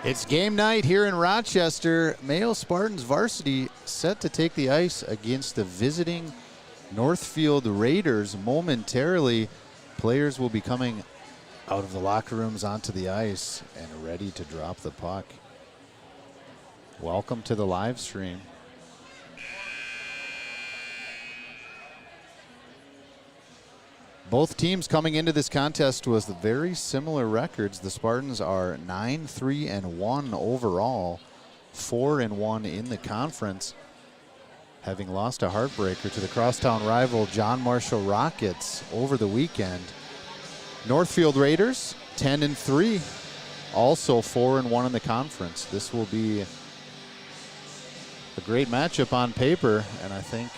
It's game night here in Rochester. Mayo Spartans varsity set to take the ice against the visiting Northfield Raiders momentarily. Players will be coming out of the locker rooms onto the ice and ready to drop the puck. Welcome to the live stream. Both teams coming into this contest with very similar records. The Spartans are 9-3-1 overall, 4-1 in the conference, having lost a heartbreaker to the crosstown rival John Marshall Rockets over the weekend. Northfield Raiders 10-3, also 4-1 in the conference. This will be a great matchup on paper, and I think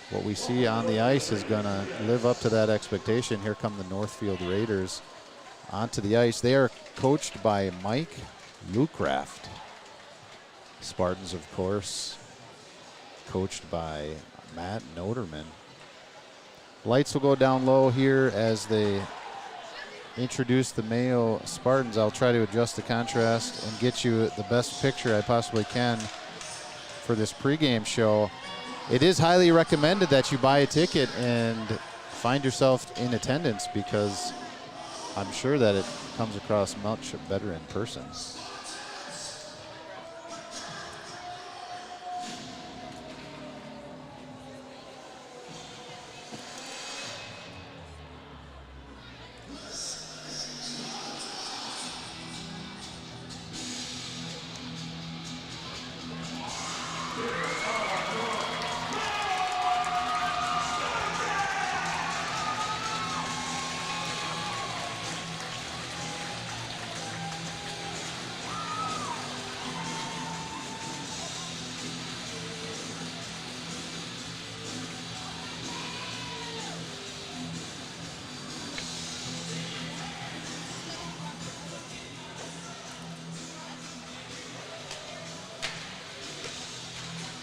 what we see on the ice is going to live up to that expectation. Here come the Northfield Raiders onto the ice. They are coached by Mike Lucraft. Spartans, of course, coached by Matt Noterman. Lights will go down low here as they introduce the Mayo Spartans. I'll try to adjust the contrast and get you the best picture I possibly can for this pregame show. It is highly recommended that you buy a ticket and find yourself in attendance, because I'm sure that it comes across much better in person.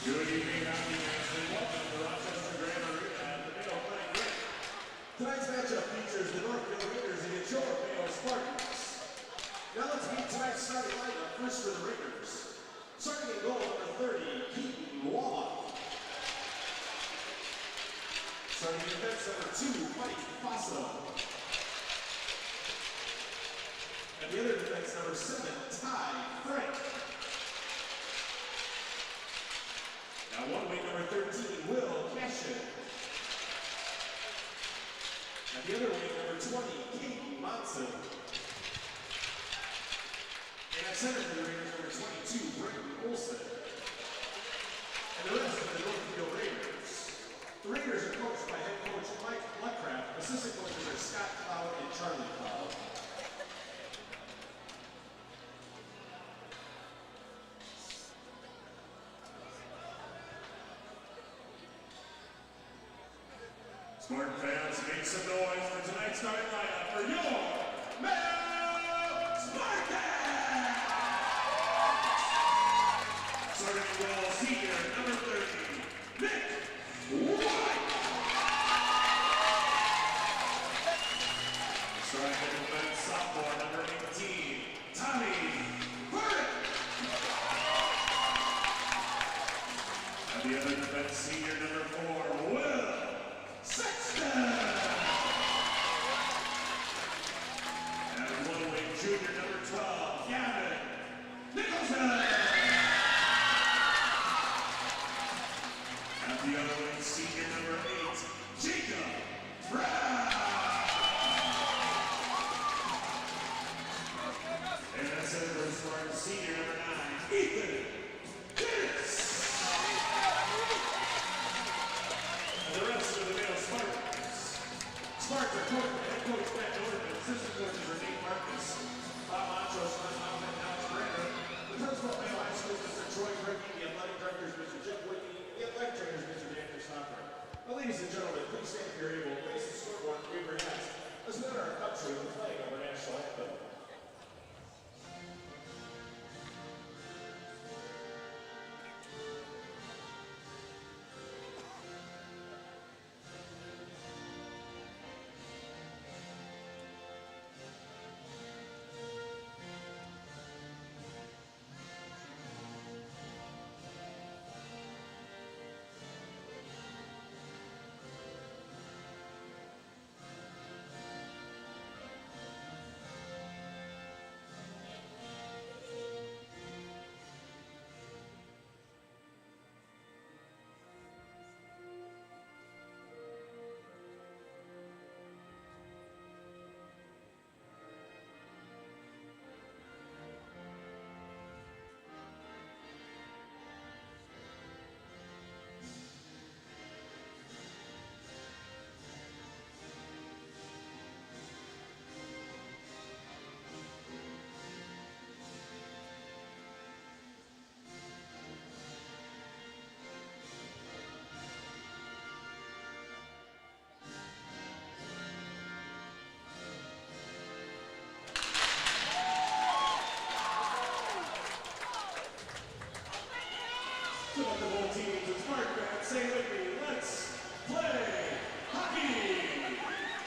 Good evening, and welcome to Rochester Grand Arena at the Mayo Playing Rink. Tonight's matchup features the Northfield Raiders against your Mayo Spartans. Now let's meet tonight's starting lineup. First for the Raiders. Starting in goal, number 30, Keaton Wallach. Starting in defense, number 2, Mike Faso. And the other defense, number 7, Ty Frank. Now one wing, number 13, Will Cashin. And the other wing, number 20, Kate Monson. And at center for the Raiders, number 22, Britton Olson. And the rest of the Northfield Raiders. The Raiders are coached by head coach Mike Luckraft. Assistant coaches are Scott Cloud and Charlie Cloud. Spartan fans, make some noise for tonight's starting lineup for your Mayo Spartans! Starting in goal, senior, number 30, Nick White. Starting in defense, sophomore, number 18, Tommy Burke. And the other defense, senior, number 4, Will Sexton! And one wing junior, number 12, Gavin Nicholson! And the other wing senior, number 8, Jacob Brown! And that's it for senior, number 9, Ethan Pierce! And the rest of the Mayo Spartans. Spartans are coached by head coach Matt Northfield, assistant coaches are Nate Marcus, Bob Montrose, Glenn Hoffman, and Alex Brander. The principal of Mayo High School is Mr. Troy Brickey, the athletic director is Mr. Jeff Whitney, and the athletic trainer is Mr. Daniel Stopper. Now, ladies and gentlemen, please stand if you're able, place the scoreboard and wave your hats as we honor our country with the playing of our national anthem.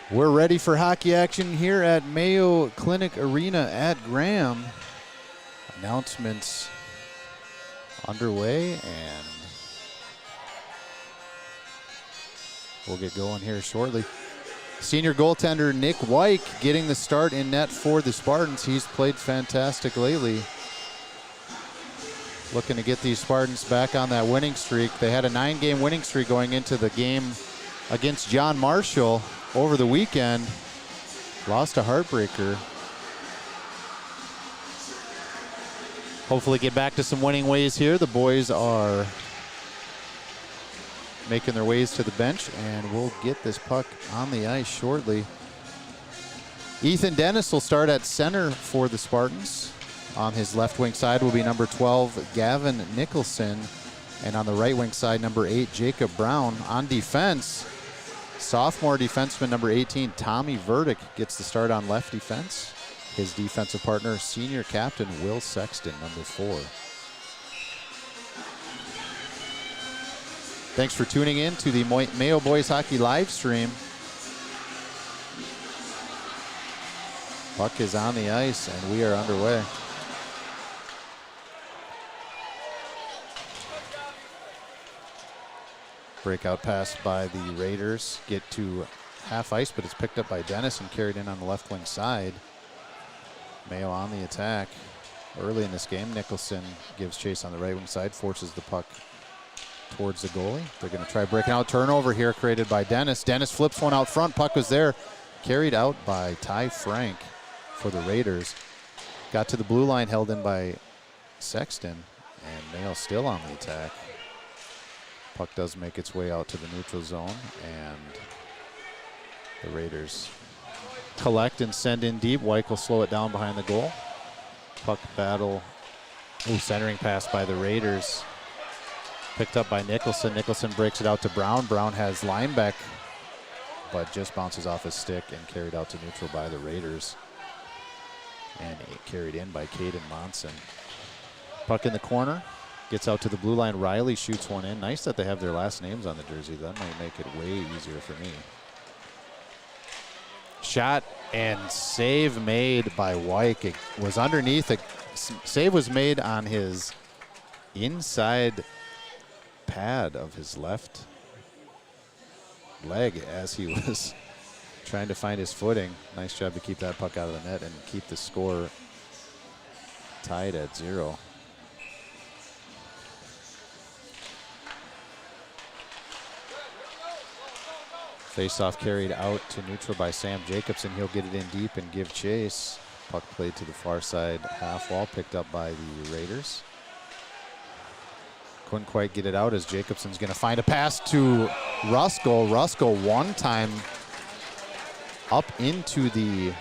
We're ready for hockey action here at Mayo Clinic Arena at Graham. Announcements underway, and we'll get going here shortly. Senior goaltender Nick Wyke getting the start in net for the Spartans. He's played fantastic lately. Looking to get these Spartans back on that winning streak. They had a 9-game winning streak going into the game against John Marshall over the weekend. Lost a heartbreaker. Hopefully get back to some winning ways here. The boys are making their ways to the bench, and we'll get this puck on the ice shortly. Ethan Dennis will start at center for the Spartans. On his left wing side will be number 12, Gavin Nicholson. And on the right wing side, number 8, Jacob Brown. On defense, sophomore defenseman number 18, Tommy Verdick, gets the start on left defense. His defensive partner, senior captain Will Sexton, number 4. Thanks for tuning in to the Mayo Boys Hockey live stream. Puck is on the ice, and we are underway. Breakout pass by the Raiders. Get to half ice, but it's picked up by Dennis and carried in on the left wing side. Mayo on the attack. Early in this game, Nicholson gives chase on the right wing side, forces the puck towards the goalie. They're going to try breaking out. Turnover here created by Dennis. Dennis flips one out front. Puck was there. Carried out by Ty Frank for the Raiders. Got to the blue line, held in by Sexton, and Mayo still on the attack. Puck does make its way out to the neutral zone, and the Raiders collect and send in deep. Wyke will slow it down behind the goal. Puck battle. Ooh, centering pass by the Raiders. Picked up by Nicholson. Nicholson breaks it out to Brown. Brown has Linebeck, but just bounces off his stick and carried out to neutral by the Raiders. And carried in by Caden Monson. Puck in the corner. Gets out to the blue line. Riley shoots one in. Nice that they have their last names on the jersey. That might make it way easier for me. Shot and save made by Wyke. It was underneath. The save was made on his inside pad of his left leg as he was trying to find his footing. Nice job to keep that puck out of the net and keep the score tied at 0. Face-off carried out to neutral by Sam Jacobson. He'll get it in deep and give chase. Puck played to the far side half wall, picked up by the Raiders. Couldn't quite get it out as Jacobson's going to find a pass to Ruskell. Ruskell one time up into the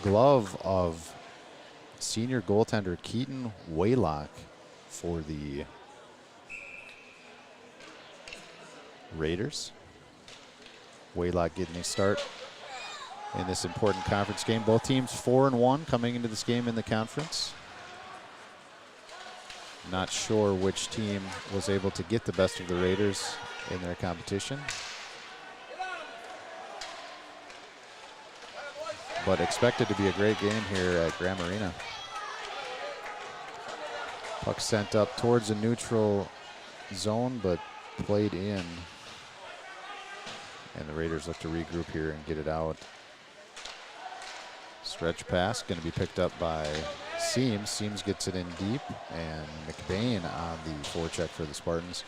glove of senior goaltender Keaton Waylock for the Raiders. Waylock getting a start in this important conference game. Both teams 4-1 coming into this game in the conference. Not sure which team was able to get the best of the Raiders in their competition, but expected to be a great game here at Graham Arena. Puck sent up towards the neutral zone, but played in. And the Raiders look to regroup here and get it out. Stretch pass going to be picked up by Seams. Seams gets it in deep, and McBain on the forecheck for the Spartans.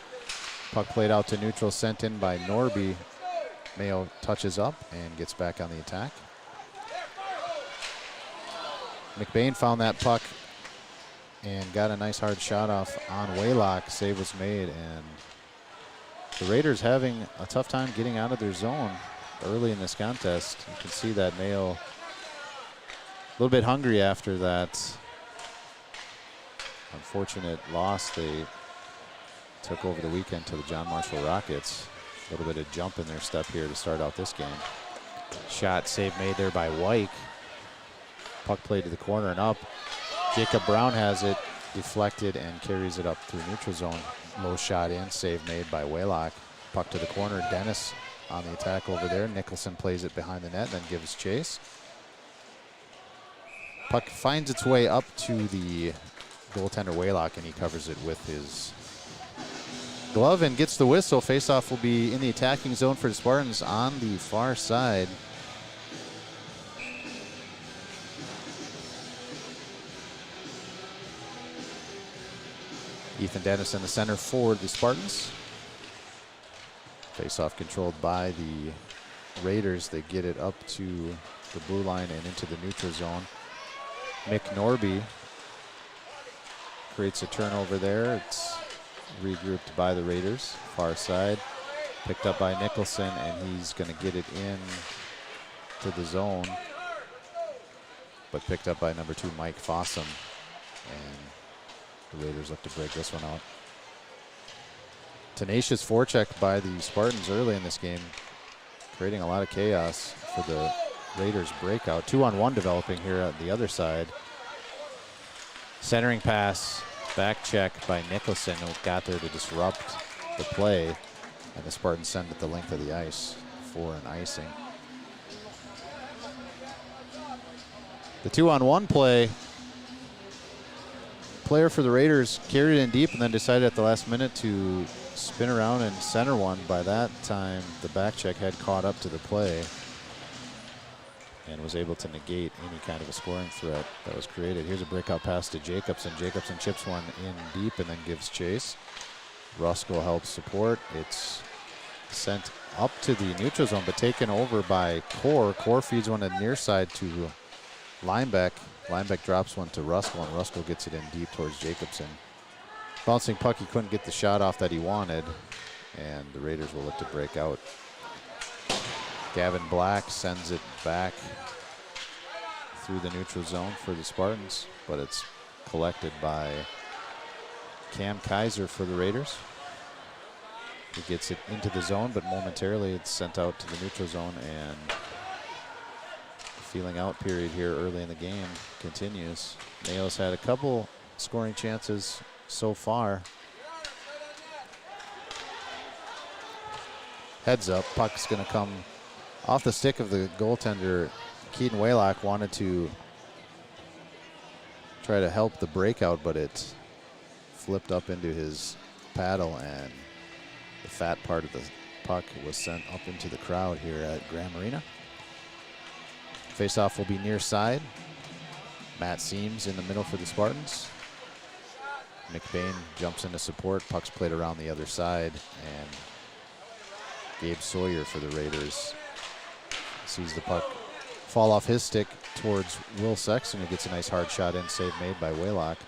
Puck played out to neutral, sent in by Norby. Mayo touches up and gets back on the attack. McBain found that puck and got a nice hard shot off on Waylock. Save was made, and the Raiders having a tough time getting out of their zone early in this contest. You can see that Mayo a little bit hungry after that unfortunate loss they took over the weekend to the John Marshall Rockets. A little bit of jump in their step here to start out this game. Shot save made there by Wyke. Puck played to the corner and up. Jacob Brown has it deflected and carries it up through neutral zone. Low shot in, save made by Waylock. Puck to the corner. Dennis on the attack over there. Nicholson plays it behind the net, then gives chase. Puck finds its way up to the goaltender Waylock, and he covers it with his glove and gets the whistle. Faceoff will be in the attacking zone for the Spartans on the far side. Ethan Dennis in the center for the Spartans. Faceoff controlled by the Raiders. They get it up to the blue line and into the neutral zone. Mick Norby creates a turnover there. It's regrouped by the Raiders. Far side, picked up by Nicholson, and he's going to get it in to the zone, but picked up by number 2, Mike Fossum. And the Raiders look to break this one out. Tenacious forecheck by the Spartans early in this game, creating a lot of chaos for the Raiders breakout. 2-on-1 developing here on the other side. Centering pass, back check by Nicholson, who got there to disrupt the play, and the Spartans send it the length of the ice for an icing. The 2-on-1 play, player for the Raiders carried it in deep and then decided at the last minute to spin around and center one. By that time, the back check had caught up to the play and was able to negate any kind of a scoring threat that was created. Here's a breakout pass to Jacobson. Jacobson chips one in deep and then gives chase. Ruskell helps support. It's sent up to the neutral zone, but taken over by Core. Core feeds one to the near side to Lineback. Lineback drops one to Ruskell, and Ruskell gets it in deep towards Jacobson. Bouncing puck, he couldn't get the shot off that he wanted, and the Raiders will look to break out. Gavin Black sends it back through the neutral zone for the Spartans, but it's collected by Cam Kaiser for the Raiders. He gets it into the zone, but momentarily it's sent out to the neutral zone, and the feeling out period here early in the game continues. Mayo's had a couple scoring chances so far. Heads up, puck's gonna come off the stick of the goaltender. Keaton Waylock wanted to try to help the breakout, but it flipped up into his paddle, and the fat part of the puck was sent up into the crowd here at Graham Arena. Faceoff will be near side. Matt Seams in the middle for the Spartans. McBain jumps into support. Puck's played around the other side, and Gabe Sawyer for the Raiders sees the puck fall off his stick towards Will Sexton, who gets a nice hard shot in, save made by Waylock.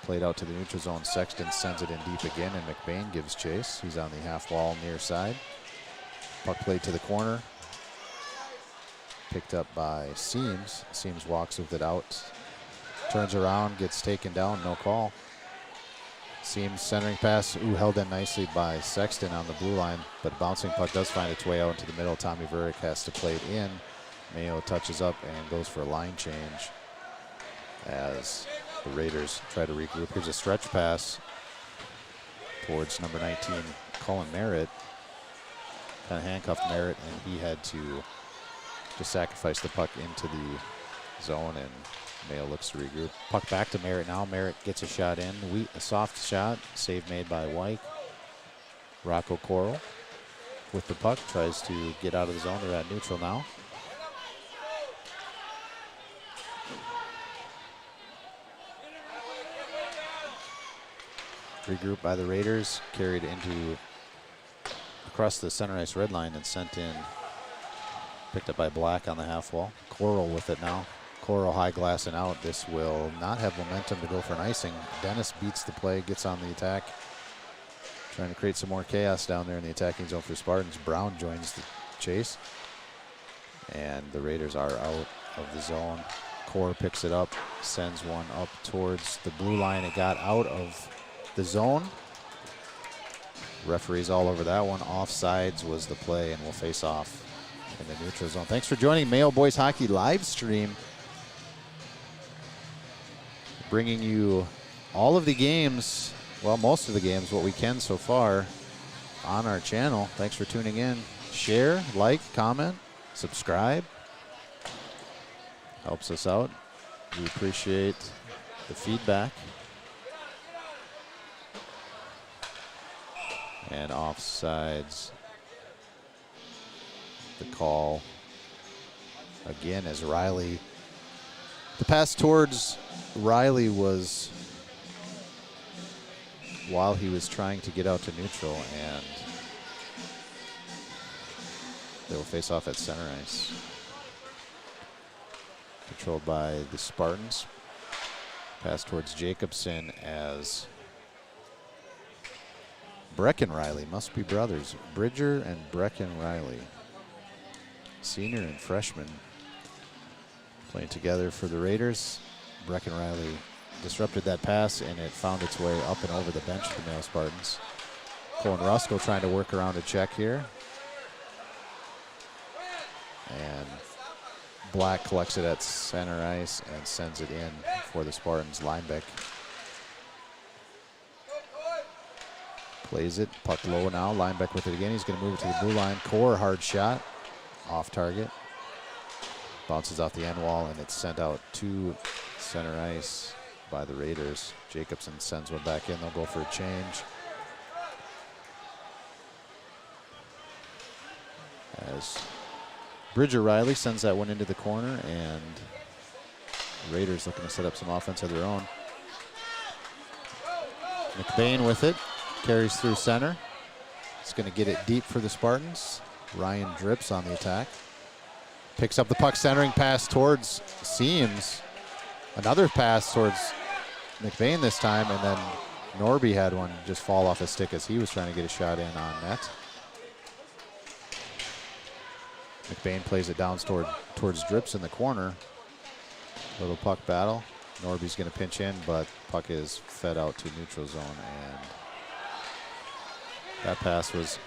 Played out to the neutral zone. Sexton sends it in deep again, and McBain gives chase. He's on the half wall near side. Puck played to the corner. Picked up by Seams. Seams walks with it out. Turns around, gets taken down, no call. Seams centering pass, held in nicely by Sexton on the blue line, but bouncing puck does find its way out into the middle. Tommy Verick has to play it in. Mayo touches up and goes for a line change as the Raiders try to regroup. Here's a stretch pass towards number 19, Colin Merritt. Kind of handcuffed Merritt, and he had to just sacrifice the puck into the zone, and Mayo looks to regroup. Puck back to Merritt now. Merritt gets a shot in. A soft shot. Save made by White. Rocco Coral with the puck. Tries to get out of the zone. They're at neutral now. Regroup by the Raiders. Carried into across the center ice red line and sent in. Picked up by Black on the half wall. Coral with it now. Coral high glass and out. This will not have momentum to go for an icing. Dennis beats the play, gets on the attack. Trying to create some more chaos down there in the attacking zone for Spartans. Brown joins the chase. And the Raiders are out of the zone. Core picks it up, sends one up towards the blue line. It got out of the zone. Referees all over that one. Offsides was the play, and we'll face off in the neutral zone. Thanks for joining Mayo Boys Hockey live stream. Bringing you all of the games, well, most of the games, what we can so far, on our channel. Thanks for tuning in. Share, like, comment, subscribe. Helps us out. We appreciate the feedback. And offsides. The call again as Riley. The pass towards Riley was while he was trying to get out to neutral, and they will face off at center ice. Controlled by the Spartans. Pass towards Jacobson as Brecken Riley, must be brothers. Bridger and Brecken Riley. Senior and freshman playing together for the Raiders. Brecken Riley disrupted that pass, and it found its way up and over the bench of the Mayo Spartans. Colin Ruskell trying to work around a check here. And Black collects it at center ice and sends it in for the Spartans. Linebeck plays it, puck low now. Linebeck with it again. He's going to move it to the blue line. Core, hard shot, off target. Bounces off the end wall, and it's sent out to center ice by the Raiders. Jacobson sends one back in. They'll go for a change. As Bridger Riley sends that one into the corner, and the Raiders looking to set up some offense of their own. McBain with it, carries through center. It's going to get it deep for the Spartans. Ryan Drips on the attack. Picks up the puck, centering pass towards Seams. Another pass towards McBain this time, and then Norby had one just fall off his stick as he was trying to get a shot in on net. McBain plays it down towards Drips in the corner. Little puck battle. Norby's going to pinch in, but puck is fed out to neutral zone, and that pass was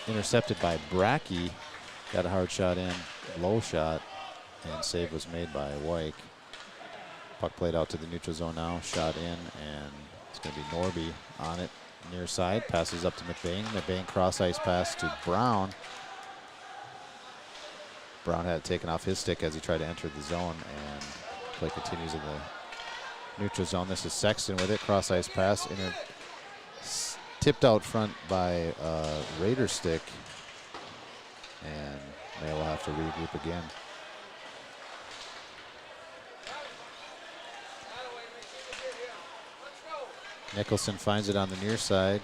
intercepted by Brackey. Got a hard shot in, low shot, and save was made by Wyke. Puck played out to the neutral zone now, shot in, and it's going to be Norby on it, near side. Passes up to McBain. McBain cross ice pass to Brown. Brown had it taken off his stick as he tried to enter the zone, and play continues in the neutral zone. This is Sexton with it, cross ice pass, tipped out front by Raider stick, and Mayo will have to regroup again. Nicholson finds it on the near side.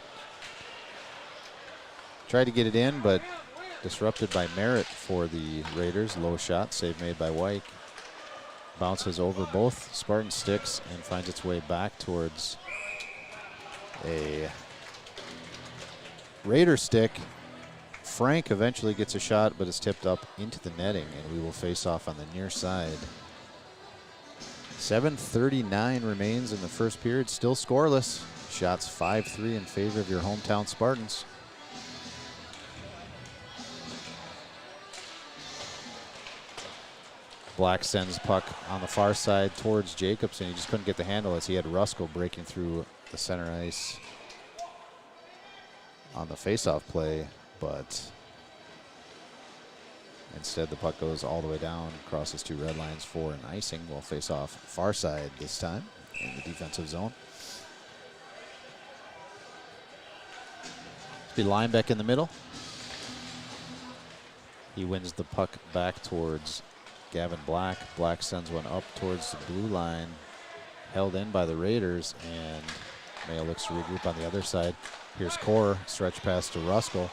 Tried to get it in, but disrupted by Merritt for the Raiders. Low shot, save made by Wyke. Bounces over both Spartan sticks and finds its way back towards a Raider stick. Frank eventually gets a shot, but it's tipped up into the netting, and we will face off on the near side. 7:39 remains in the first period, still scoreless. Shots 5-3 in favor of your hometown Spartans. Black sends puck on the far side towards Jacobson. He just couldn't get the handle as he had Ruskell breaking through the center ice on the faceoff play, but instead the puck goes all the way down, crosses two red lines for an icing. We'll face off far side this time in the defensive zone. Be Linebeck in the middle. He wins the puck back towards Gavin Black. Black sends one up towards the blue line, held in by the Raiders, and Mayo looks to regroup on the other side. Here's Core, stretch pass to Ruskell.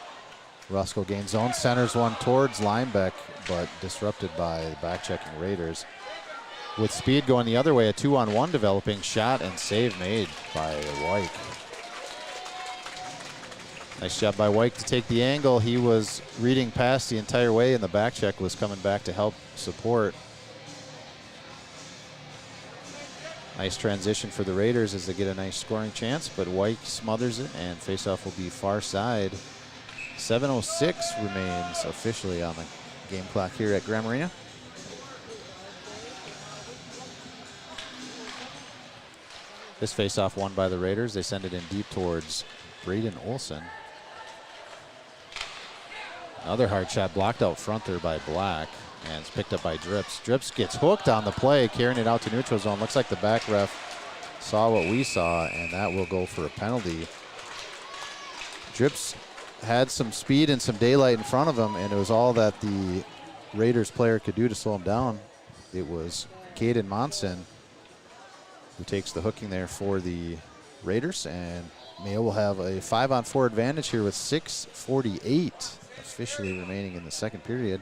Ruskell gains zone, centers one towards Linebeck, but disrupted by the back-checking Raiders. With speed going the other way, a 2-on-1 developing, shot and save made by Wyke. Nice job by Wyke to take the angle. He was reading past the entire way, and the back check was coming back to help support. Nice transition for the Raiders as they get a nice scoring chance, but Wyke smothers it, and faceoff will be far side. 7:06 remains officially on the game clock here at Graham Arena. This faceoff won by the Raiders. They send it in deep towards Braden Olson. Another hard shot blocked out front there by Black, and it's picked up by Drips. Drips gets hooked on the play, carrying it out to neutral zone. Looks like the back ref saw what we saw, and that will go for a penalty. Drips had some speed and some daylight in front of him, and it was all that the Raiders player could do to slow him down. It was Caden Monson who takes the hooking there for the Raiders, and Mayo will have a 5-on-4 advantage here with 6:48 officially remaining in the second period.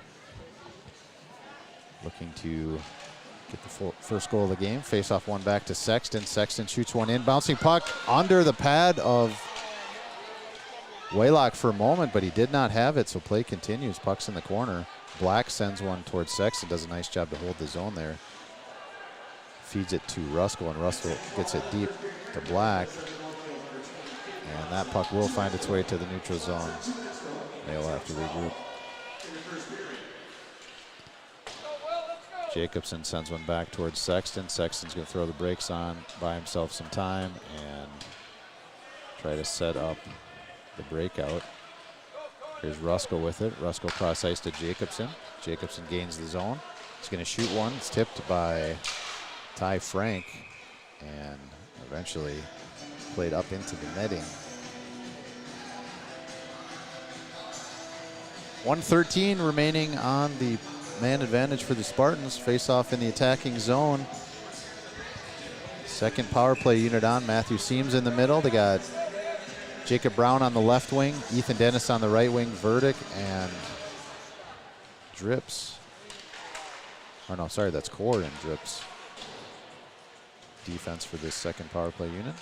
Looking to get the first goal of the game. Face off one back to Sexton. Sexton shoots one in. Bouncing puck under the pad of Waylock for a moment, but he did not have it, so play continues. Puck's in the corner. Black sends one towards Sexton. Does a nice job to hold the zone there. Feeds it to Ruskell, and Ruskell gets it deep to Black. And that puck will find its way to the neutral zone. They'll have to regroup. Jacobson sends one back towards Sexton. Sexton's going to throw the brakes on, buy himself some time, and try to set up the breakout. Here's Ruskell with it. Ruskell cross ice to Jacobson. Jacobson gains the zone. He's going to shoot one. It's tipped by Ty Frank and eventually played up into the netting. 1:13 remaining on the man advantage for the Spartans. Face off in the attacking zone. Second power play unit on. Matthew Seams in the middle. They got Jacob Brown on the left wing, Ethan Dennis on the right wing, Verdick and Drips. Oh no, sorry, that's Core and Drips. Defense for this second power play unit.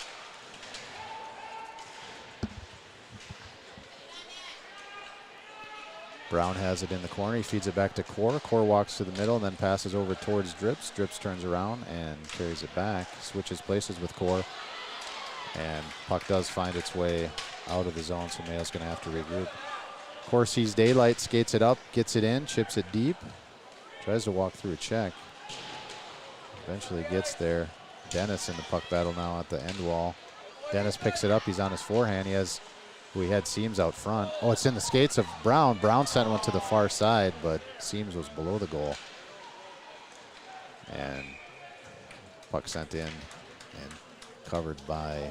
Brown has it in the corner. He feeds it back to Core. Core walks to the middle and then passes over towards Drips. Drips turns around and carries it back. Switches places with Core. And puck does find its way out of the zone, so Mayo's going to have to regroup. Core sees daylight, skates it up, gets it in, chips it deep. Tries to walk through a check. Eventually gets there. Dennis in the puck battle now at the end wall. Dennis picks it up. He's on his forehand. We had Seams out front. Oh, it's in the skates of Brown. Brown sent one to the far side, but Seams was below the goal. And puck sent in and covered by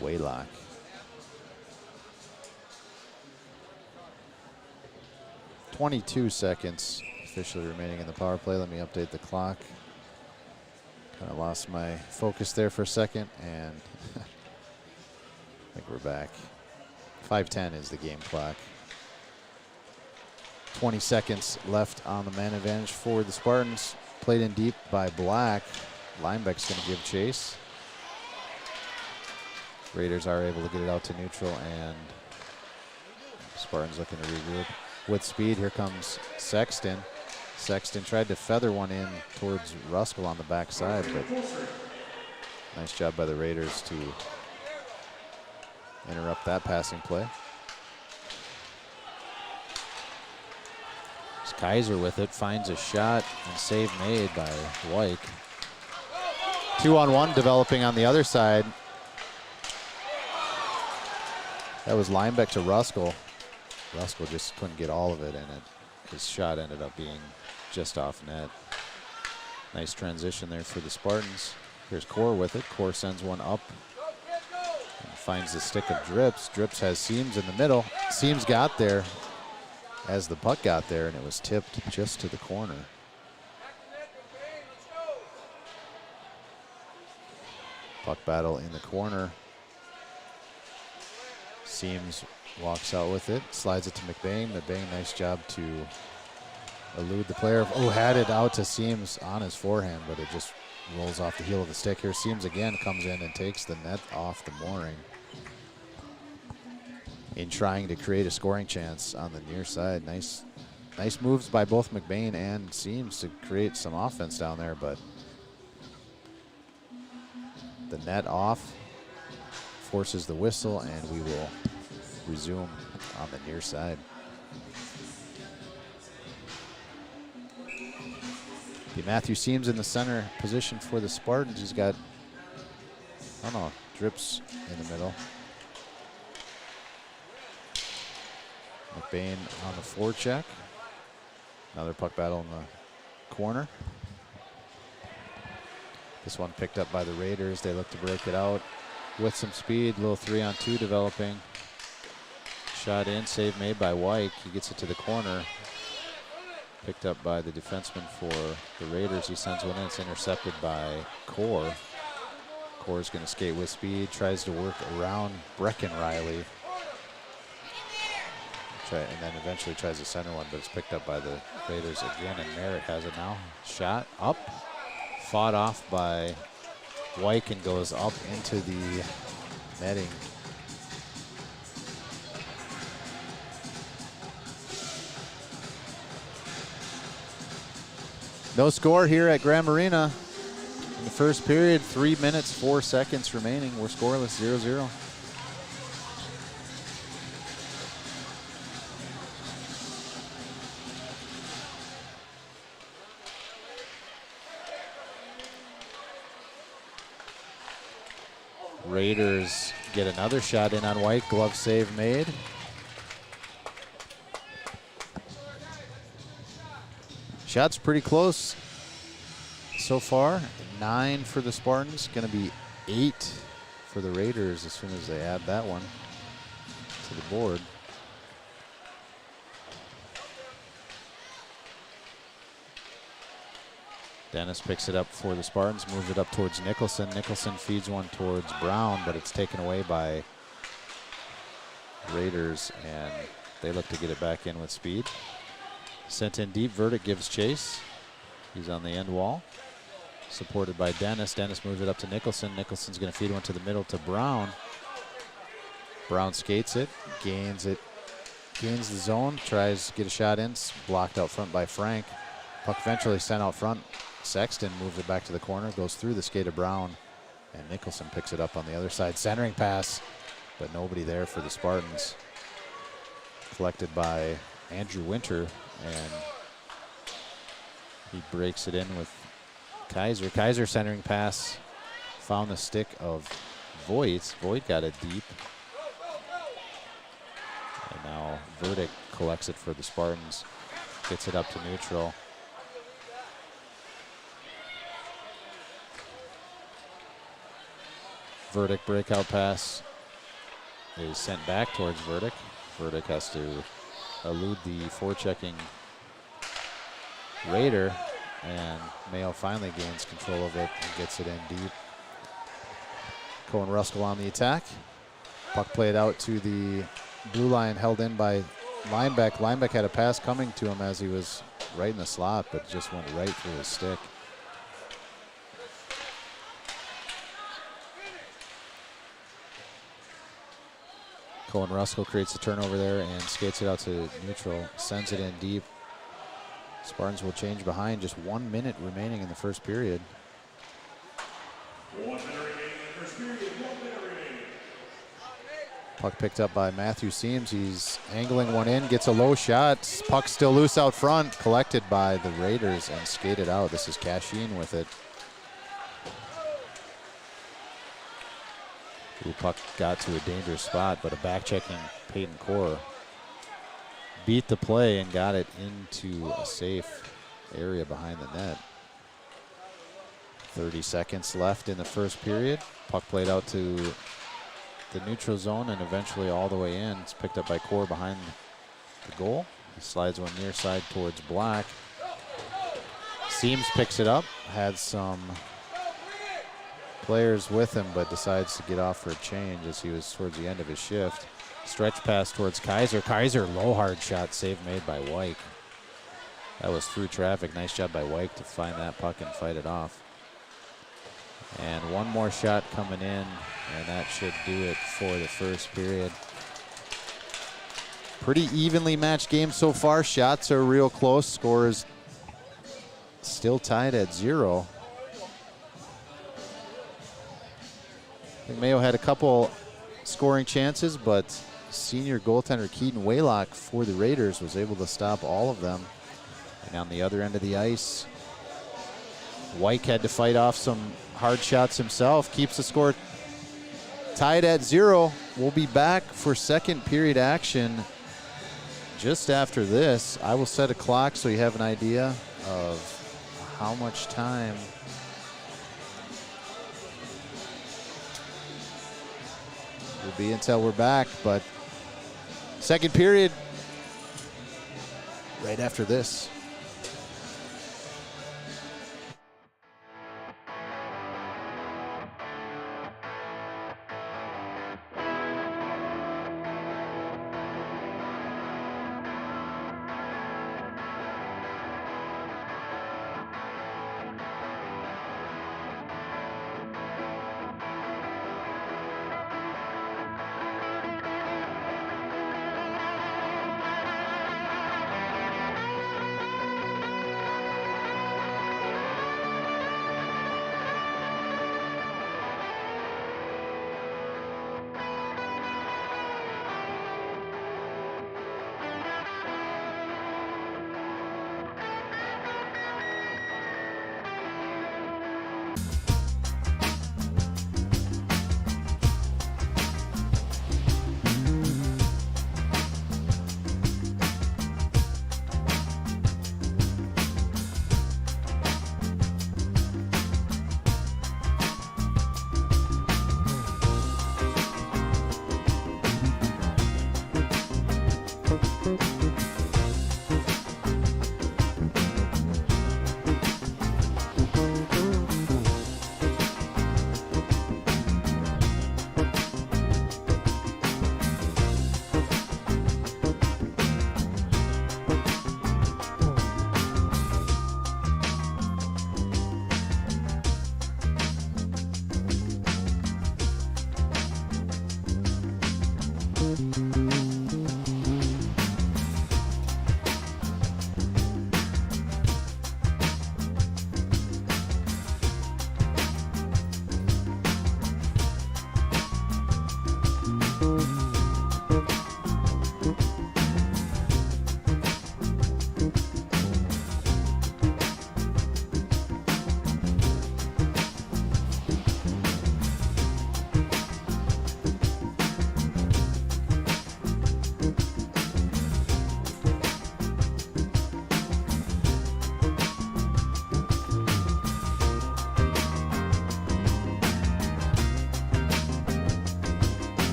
Waylock. .22 seconds officially remaining in the power play. Let me update the clock. Kind of lost my focus there for a second, and I think we're back. 5:10 is the game clock. 20 seconds left on the man advantage for the Spartans. Played in deep by Black. Linebeck's going to give chase. Raiders are able to get it out to neutral, and Spartans looking to regroup. With speed, here comes Sexton. Sexton tried to feather one in towards Ruskell on the backside, but nice job by the Raiders to interrupt that passing play. It's Kaiser with it, finds a shot, and save made by White. 2-on-1 developing on the other side. That was Linebeck to Ruskell. Ruskell just couldn't get all of it, and his shot ended up being just off net. Nice transition there for the Spartans. Here's Core with it. Core sends one up and finds the stick of Drips. Drips has Seams in the middle. Seams got there as the puck got there, and it was tipped just to the corner. Puck battle in the corner. Seams walks out with it, slides it to McBain. McBain, nice job to elude the player. Oh, had it out to Seams on his forehand, but it just rolls off the heel of the stick. Here Seams again comes in and takes the net off the mooring in trying to create a scoring chance on the near side. Nice moves by both McBain and Seams to create some offense down there, but the net off forces the whistle, and we will resume on the near side. Matthew Seams in the center position for the Spartans. He's got, Drips in the middle. McBain on the forecheck. Another puck battle in the corner. This one picked up by the Raiders. They look to break it out with some speed. Little 3-on-2 developing. Shot in, save made by White. He gets it to the corner. Picked up by the defenseman for the Raiders. He sends one in. It's intercepted by Core. Core's going to skate with speed. Tries to work around Breckenriley. And then eventually tries to center one, but it's picked up by the Raiders again, and Merritt has it now. Shot up, fought off by White and goes up into the netting. No score here at Grand Marina. In the first period, 3 minutes, 4 seconds remaining. We're scoreless, 0-0. Raiders get another shot in on White. Glove save made. Shots pretty close so far. 9 for the Spartans. Going to be 8 for the Raiders as soon as they add that one to the board. Dennis picks it up for the Spartans, moves it up towards Nicholson. Nicholson feeds one towards Brown, but it's taken away by Raiders, and they look to get it back in with speed. Sent in deep, Verdict gives chase. He's on the end wall, supported by Dennis. Dennis moves it up to Nicholson. Nicholson's going to feed one to the middle to Brown. Brown skates it, gains the zone, tries to get a shot in, blocked out front by Frank. Puck eventually sent out front. Sexton moves it back to the corner, goes through the skate of Brown, and Nicholson picks it up on the other side. Centering pass, but nobody there for the Spartans. Collected by Andrew Winter, and he breaks it in with Kaiser. Kaiser centering pass, found the stick of Voigt. Voigt got it deep. And now Verdict collects it for the Spartans, gets it up to neutral. Verdict breakout pass is sent back towards Verdict. Verdict has to elude the forechecking Raider, and Mayo finally gains control of it and gets it in deep. Cohen Ruskell on the attack. Puck played out to the blue line, held in by Linebeck. Linebeck had a pass coming to him as he was right in the slot, but just went right through his stick. Cohen Ruskell creates a turnover there and skates it out to neutral, sends it in deep. Spartans will change behind, just 1 minute remaining in the first period. 1 minute remaining in the first period, 1 minute remaining. Puck picked up by Matthew Seams. He's angling one in, gets a low shot. Puck still loose out front, collected by the Raiders and skated out. This is Cashin with it. The puck got to a dangerous spot, but a back-checking Peyton Core beat the play and got it into a safe area behind the net. 30 seconds left in the first period. Puck played out to the neutral zone and eventually all the way in. It's picked up by Core behind the goal. He slides one near side towards Black. Seams picks it up, had some players with him, but decides to get off for a change as he was towards the end of his shift. Stretch pass towards Kaiser. Kaiser, low hard shot, save made by White. That was through traffic. Nice job by White to find that puck and fight it off. And one more shot coming in, and that should do it for the first period. Pretty evenly matched game so far. Shots are real close. Score is still tied at 0. I think Mayo had a couple scoring chances, but senior goaltender Keaton Waylock for the Raiders was able to stop all of them. And on the other end of the ice, White had to fight off some hard shots himself, keeps the score tied at 0. We'll be back for second period action just after this, I will set a clock so you have an idea of how much time will be until we're back. But second period, right after this.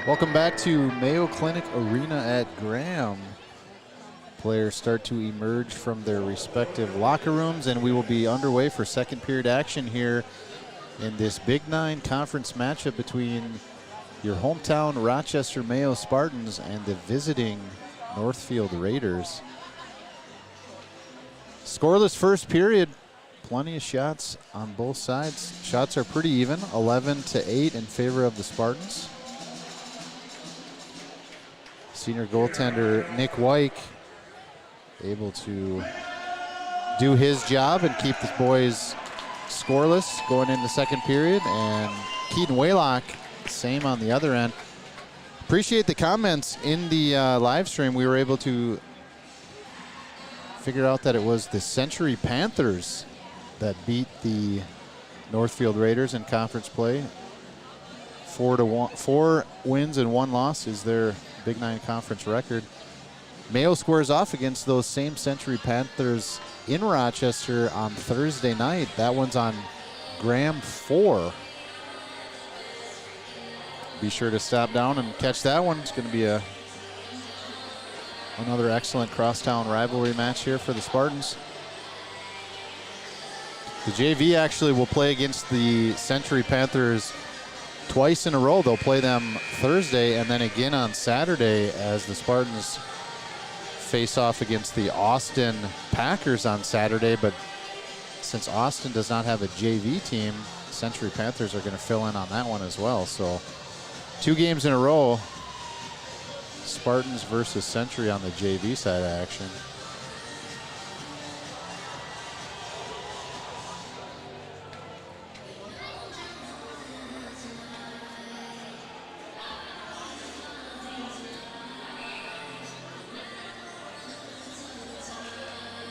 Welcome back to Mayo Clinic Arena at Graham. Players start to emerge from their respective locker rooms, and we will be underway for second period action here in this Big Nine conference matchup between your hometown Rochester Mayo Spartans and the visiting Northfield Raiders. Scoreless first period, plenty of shots on both sides. Shots are pretty even, 11-8 in favor of the Spartans. Senior goaltender Nick Wyke able to do his job and keep the boys scoreless going into the second period. And Keaton Waylock, same on the other end. Appreciate the comments in the live stream. We were able to figure out that it was the Century Panthers that beat the Northfield Raiders in conference play. 4-1, 4 wins and 1 loss is their Big Nine conference record. Mayo squares off against those same Century Panthers in Rochester on Thursday night. That one's on Graham 4. Be sure to stop down and catch that one. It's going to be another excellent crosstown rivalry match here for the Spartans. The JV actually will play against the Century Panthers twice in a row. They'll play them Thursday and then again on Saturday as the Spartans face off against the Austin Packers on Saturday. But since Austin does not have a JV team, Century Panthers are going to fill in on that one as well. So 2 games in a row, Spartans versus Century on the JV side of action.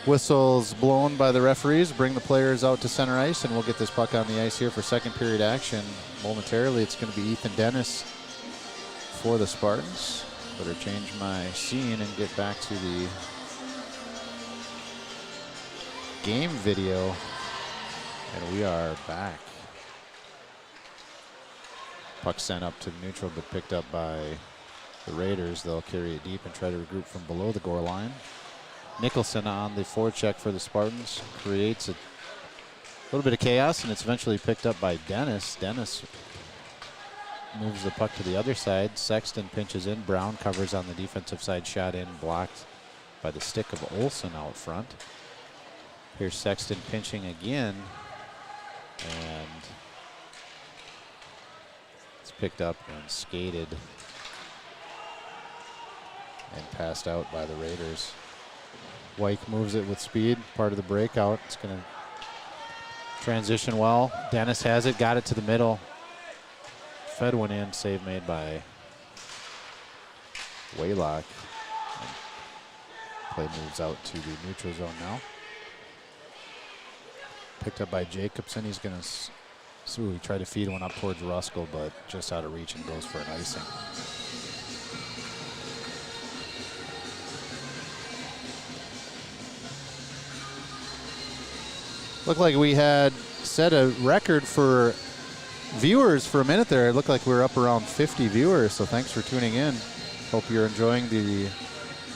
Whistles blown by the referees, bring the players out to center ice, and we'll get this puck on the ice here for second period action. Momentarily, it's going to be Ethan Dennis for the Spartans. Better change my scene and get back to the game video. And we are back. Puck sent up to neutral, but picked up by the Raiders. They'll carry it deep and try to regroup from below the goal line. Nicholson on the forecheck for the Spartans creates a little bit of chaos, and it's eventually picked up by Dennis. Dennis moves the puck to the other side. Sexton pinches in. Brown covers on the defensive side, shot in, blocked by the stick of Olsen out front. Here's Sexton pinching again, and it's picked up and skated and passed out by the Raiders. Wyke moves it with speed, part of the breakout. It's going to transition well. Dennis has it, got it to the middle. Fed one in, save made by Waylock. And play moves out to the neutral zone now. Picked up by Jacobson. He's going to he tried to feed one up towards Ruskell, but just out of reach and goes for an icing. Looked like we had set a record for viewers for a minute there. It looked like we were up around 50 viewers, so thanks for tuning in. Hope you're enjoying the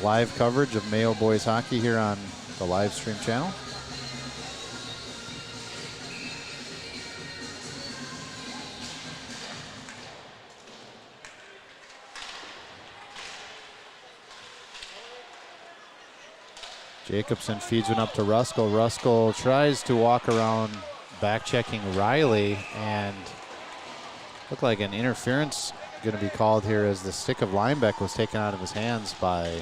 live coverage of Mayo boys hockey here on the live stream channel. Jacobson feeds one up to Ruskell. Ruskell tries to walk around, back-checking Riley, and looked like an interference going to be called here as the stick of Linebeck was taken out of his hands by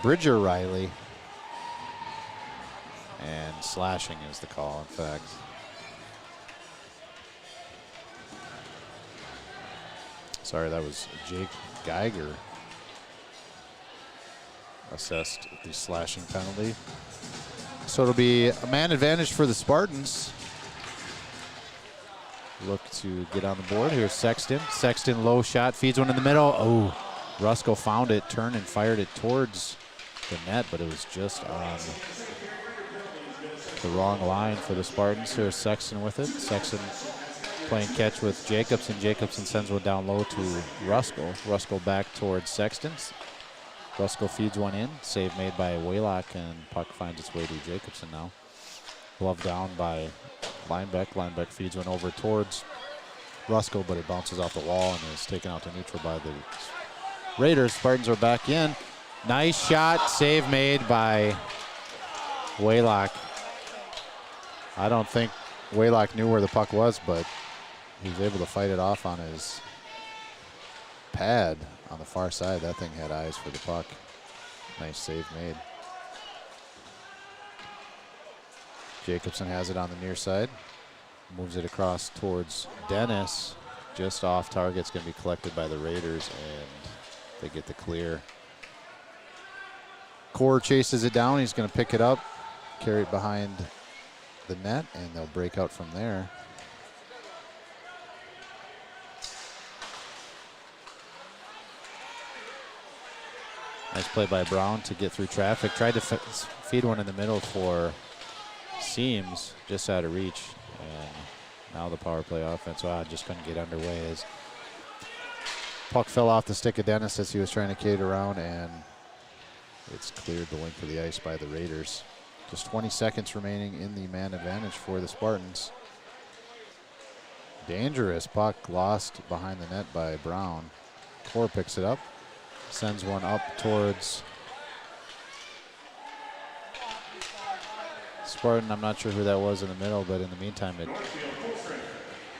Bridger Riley. And slashing is the call, in fact. Sorry, that was Jake Geiger assessed the slashing penalty. So it'll be a man advantage for the Spartans. Look to get on the board. Here's Sexton. Sexton low shot, feeds one in the middle. Oh, Ruskell found it, turned and fired it towards the net, but it was just on the wrong line for the Spartans. Here's Sexton with it. Sexton Playing catch with Jacobson. Jacobson sends one down low to Ruskell. Ruskell back towards Sexton. Ruskell feeds one in. Save made by Waylock, and puck finds its way to Jacobson now. Glove down by Linebeck. Linebeck feeds one over towards Ruskell, but it bounces off the wall and is taken out to neutral by the Raiders. Spartans are back in. Nice shot. Save made by Waylock. I don't think Waylock knew where the puck was, but he was able to fight it off on his pad on the far side. That thing had eyes for the puck. Nice save made. Jacobson has it on the near side. Moves it across towards Dennis. Just off target. It's going to be collected by the Raiders, and they get the clear. Core chases it down. He's going to pick it up, carry it behind the net, and they'll break out from there. Nice play by Brown to get through traffic. Tried to feed one in the middle for Seams, just out of reach. And now the power play offense, just couldn't get underway as puck fell off the stick of Dennis as he was trying to cater around, and it's cleared the length of the ice by the Raiders. Just 20 seconds remaining in the man advantage for the Spartans. Dangerous puck lost behind the net by Brown. Core picks it up. Sends one up towards Spartan. I'm not sure who that was in the middle, but in the meantime, it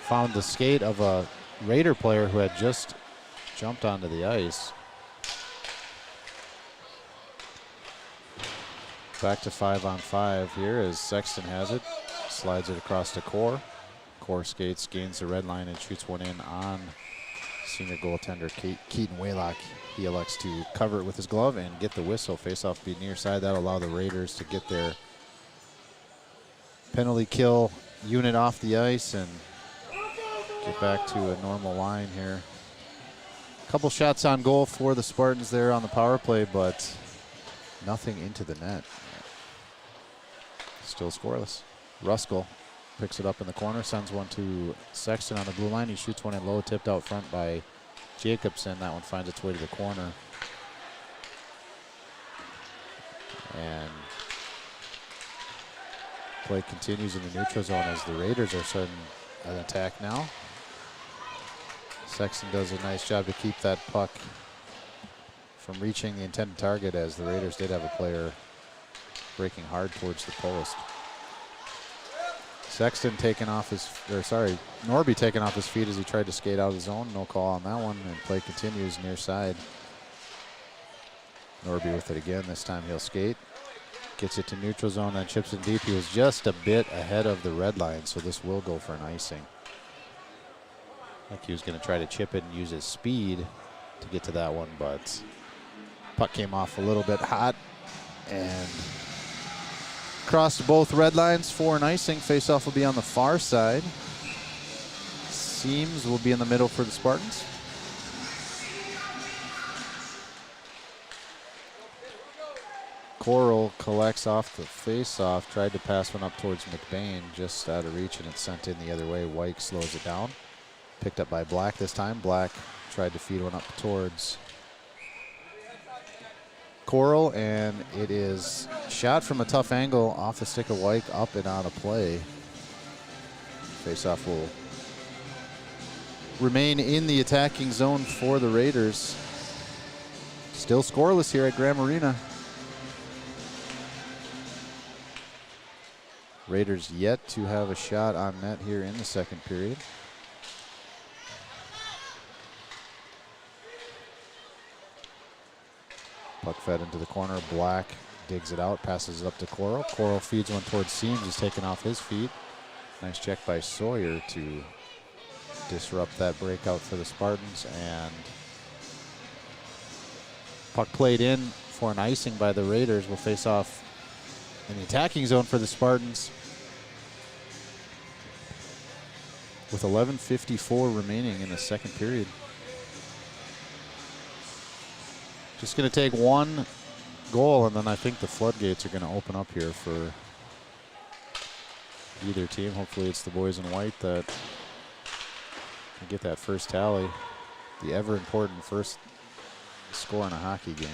found the skate of a Raider player who had just jumped onto the ice. Back to 5-on-5 here as Sexton has it. Slides it across to Core. Core skates, gains the red line, and shoots one in on senior goaltender Keaton Waylock. He elects to cover it with his glove and get the whistle. Face-off be near side. That'll allow the Raiders to get their penalty kill unit off the ice and get back to a normal line here. A couple shots on goal for the Spartans there on the power play, but nothing into the net. Still scoreless. Ruskell picks it up in the corner, sends one to Sexton on the blue line. He shoots one in low, tipped out front by Jacobson. That one finds its way to the corner. And play continues in the neutral zone as the Raiders are starting an attack now. Sexton does a nice job to keep that puck from reaching the intended target, as the Raiders did have a player breaking hard towards the post. Sexton taking off his, Norby taking off his feet as he tried to skate out of the zone. No call on that one, and play continues near side. Norby with it again. This time he'll skate. Gets it to neutral zone, then chips it deep. He was just a bit ahead of the red line, so this will go for an icing. Like he was going to try to chip it and use his speed to get to that one, but puck came off a little bit hot and crossed both red lines for an icing. Face-off will be on the far side. Seams will be in the middle for the Spartans. Coral collects off the face-off, tried to pass one up towards McBain, just out of reach, and it's sent in the other way. White slows it down. Picked up by Black this time. Black tried to feed one up towards Coral, and it is shot from a tough angle off the stick of White, up and out of play. Face-off will remain in the attacking zone for the Raiders. Still scoreless here at Graham Arena. Raiders yet to have a shot on net here in the second period. Puck fed into the corner. Black digs it out, passes it up to Coral. Coral feeds one towards Seams. He's taken off his feet. Nice check by Sawyer to disrupt that breakout for the Spartans. And puck played in for an icing by the Raiders. Will face off in the attacking zone for the Spartans with 11:54 remaining in the second period. Just going to take one goal, and then I think the floodgates are going to open up here for either team. Hopefully it's the boys in white that to get that first tally. The ever important first score in a hockey game.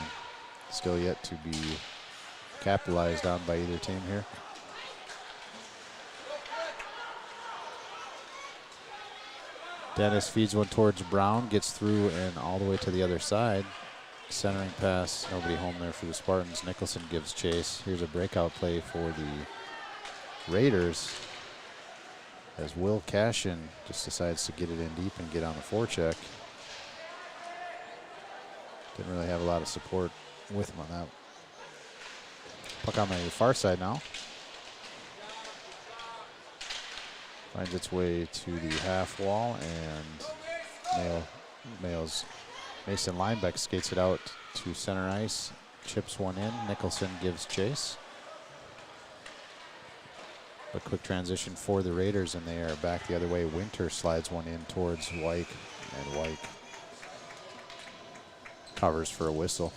Still yet to be capitalized on by either team here. Dennis feeds one towards Brown, gets through and all the way to the other side. Centering pass, nobody home there for the Spartans. Nicholson gives chase. Here's a breakout play for the Raiders as Will Cashin just decides to get it in deep and get on the forecheck. Didn't really have a lot of support with him on that. Puck on the far side now. Finds its way to the half wall, and Mayo's Mason Linebeck skates it out to center ice, chips one in. Nicholson gives chase. A quick transition for the Raiders, and they are back the other way. Winter slides one in towards Wyke, and Wyke covers for a whistle.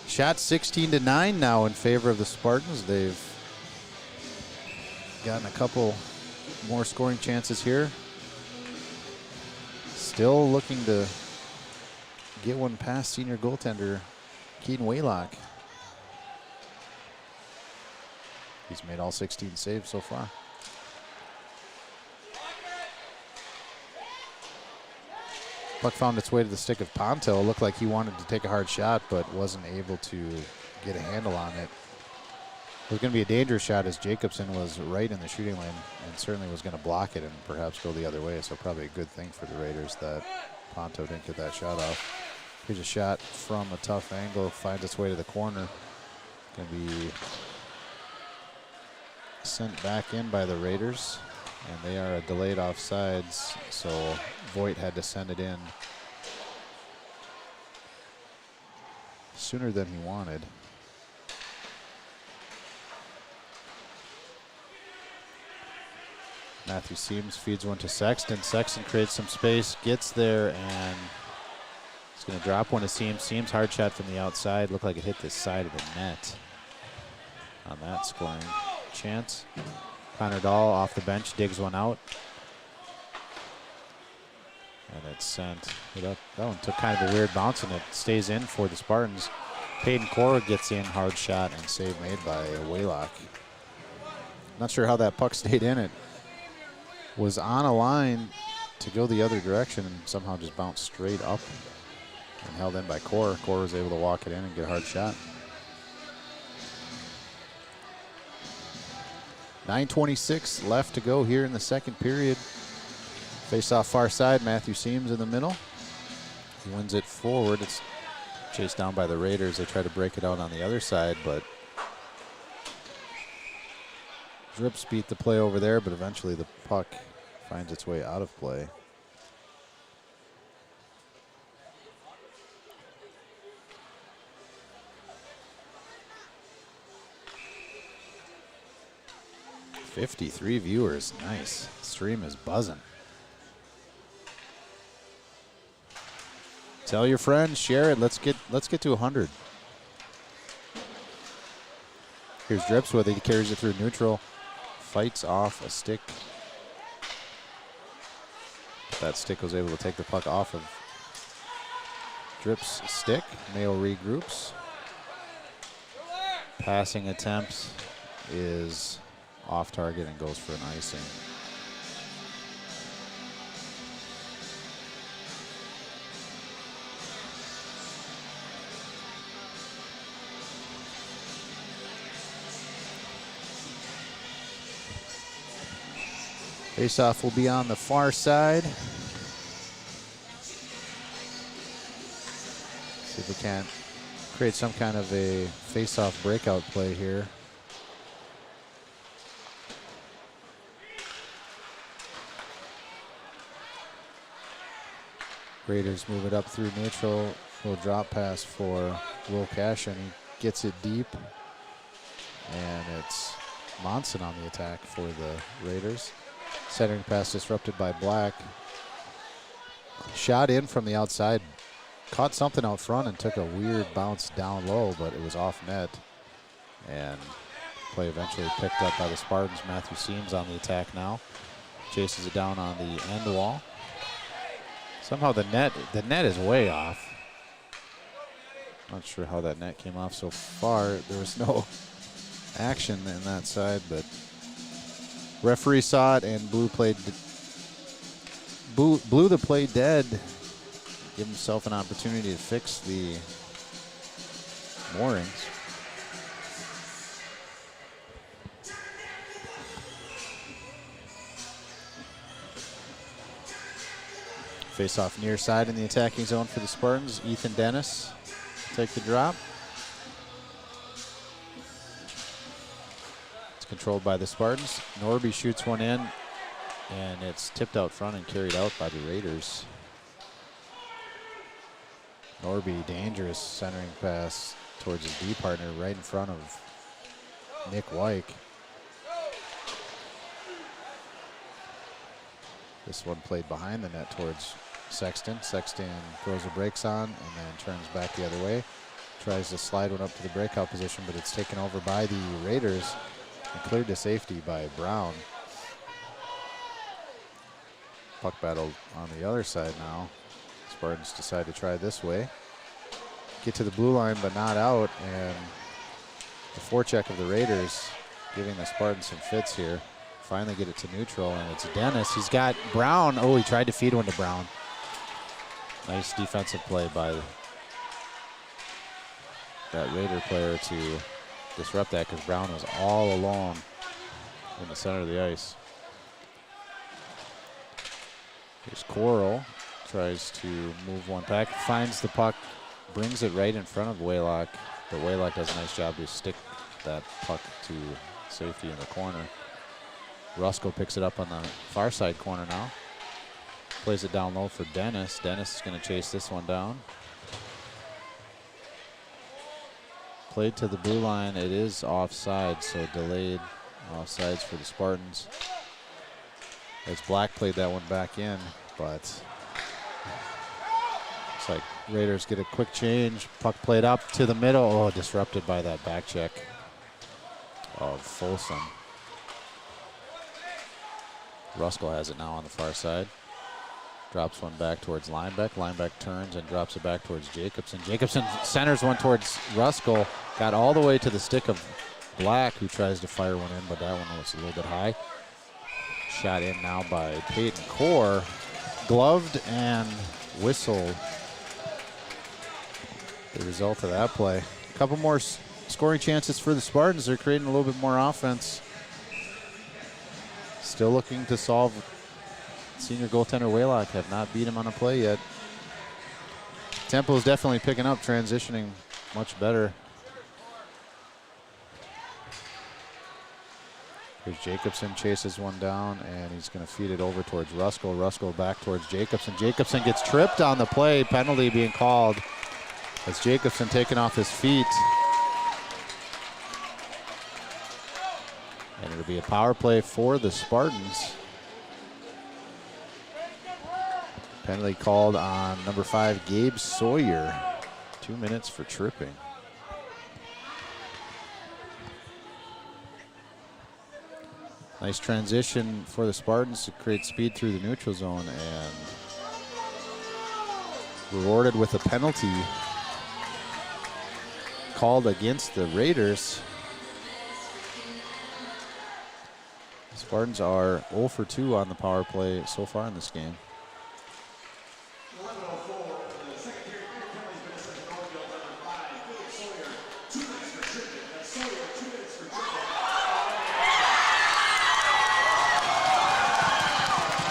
Shot 16-9 now in favor of the Spartans. They've gotten a couple more scoring chances here. Still looking to get one past senior goaltender Keaton Waylock. He's made all 16 saves so far. Puck found its way to the stick of Ponto. Looked like he wanted to take a hard shot, but wasn't able to get a handle on it. It was going to be a dangerous shot as Jacobson was right in the shooting lane and certainly was going to block it and perhaps go the other way. So probably a good thing for the Raiders that Ponto didn't get that shot off. Here's a shot from a tough angle, finds its way to the corner. Going to be sent back in by the Raiders. And they are a delayed offsides, so Voigt had to send it in sooner than he wanted. Matthew Seams feeds one to Sexton. Sexton creates some space, gets there, and he's going to drop one to Seams. Seams hard shot from the outside. Looked like it hit the side of the net on that scoring chance. Connor Dahl off the bench digs one out. And it's sent. That one took kind of a weird bounce, and it stays in for the Spartans. Peyton Cora gets in, hard shot, and save made by Waylock. Not sure how that puck stayed in. It was on a line to go the other direction and somehow just bounced straight up and held in by Cora. Cora was able to walk it in and get a hard shot. 9:26 left to go here in the second period. Face off far side, Matthew Seams in the middle. He wins it forward. It's chased down by the Raiders. They try to break it out on the other side, but Drips beat the play over there, but eventually the puck finds its way out of play. '53 viewers, nice. Stream is buzzing. Tell your friends, share it. Let's get to 100. Here's Drips with it. He carries it through neutral, fights off a stick. That stick was able to take the puck off of Drips' stick. Mayo regroups. Passing attempt is off target and goes for an icing. Faceoff will be on the far side. See if we can't create some kind of a faceoff breakout play here. Raiders move it up through neutral. Little drop pass for Will Cashin. He gets it deep. And it's Monson on the attack for the Raiders. Centering pass disrupted by Black. Shot in from the outside. Caught something out front and took a weird bounce down low, but it was off net. And play eventually picked up by the Spartans. Matthew Seams on the attack now. Chases it down on the end wall. Somehow the net is way off. Not sure how that net came off so far. There was no action in that side, but referee saw it and blew the play dead. Give himself an opportunity to fix the moorings. Face off near side in the attacking zone for the Spartans. Ethan Dennis take the drop. It's controlled by the Spartans. Norby shoots one in, and it's tipped out front and carried out by the Raiders. Norby, dangerous centering pass towards his D partner right in front of Nick Wyke. This one played behind the net towards Sexton. Sexton throws the brakes on and then turns back the other way. Tries to slide one up to the breakout position, but it's taken over by the Raiders and cleared to safety by Brown. Puck battle on the other side now. Spartans decide to try this way. Get to the blue line, but not out, and the forecheck of the Raiders giving the Spartans some fits here. Finally get it to neutral, and it's Dennis. He's got Brown. Oh, he tried to feed one to Brown. Nice defensive play by that Raider player to disrupt that, because Brown was all alone in the center of the ice. Here's Coral. Tries to move one back. Finds the puck. Brings it right in front of Waylock. But Waylock does a nice job to stick that puck to safety in the corner. Rusko picks it up on the far side corner now. Plays it down low for Dennis. Dennis is going to chase this one down. Played to the blue line. It is offside, so delayed offsides for the Spartans. As Black played that one back in, but looks like Raiders get a quick change. Puck played up to the middle. Oh, disrupted by that back check of Folsom. Ruskell has it now on the far side. Drops one back towards Linebeck. Linebeck turns and drops it back towards Jacobson. Jacobson centers one towards Ruskell. Got all the way to the stick of Black, who tries to fire one in, but that one was a little bit high. Shot in now by Peyton Core. Gloved and whistled. The result of that play. A couple more scoring chances for the Spartans. They're creating a little bit more offense. Still looking to solve. Senior goaltender Waylock have not beat him on a play yet. Tempo is definitely picking up, transitioning much better. Here's Jacobson, chases one down, and he's going to feed it over towards Ruskell. Ruskell back towards Jacobson. Jacobson gets tripped on the play, penalty being called as Jacobson taken off his feet. And it'll be a power play for the Spartans. Penalty called on number 5, Gabe Sawyer. 2 minutes for tripping. Nice transition for the Spartans to create speed through the neutral zone, and rewarded with a penalty called against the Raiders. The Spartans are 0 for 2 on the power play so far in this game.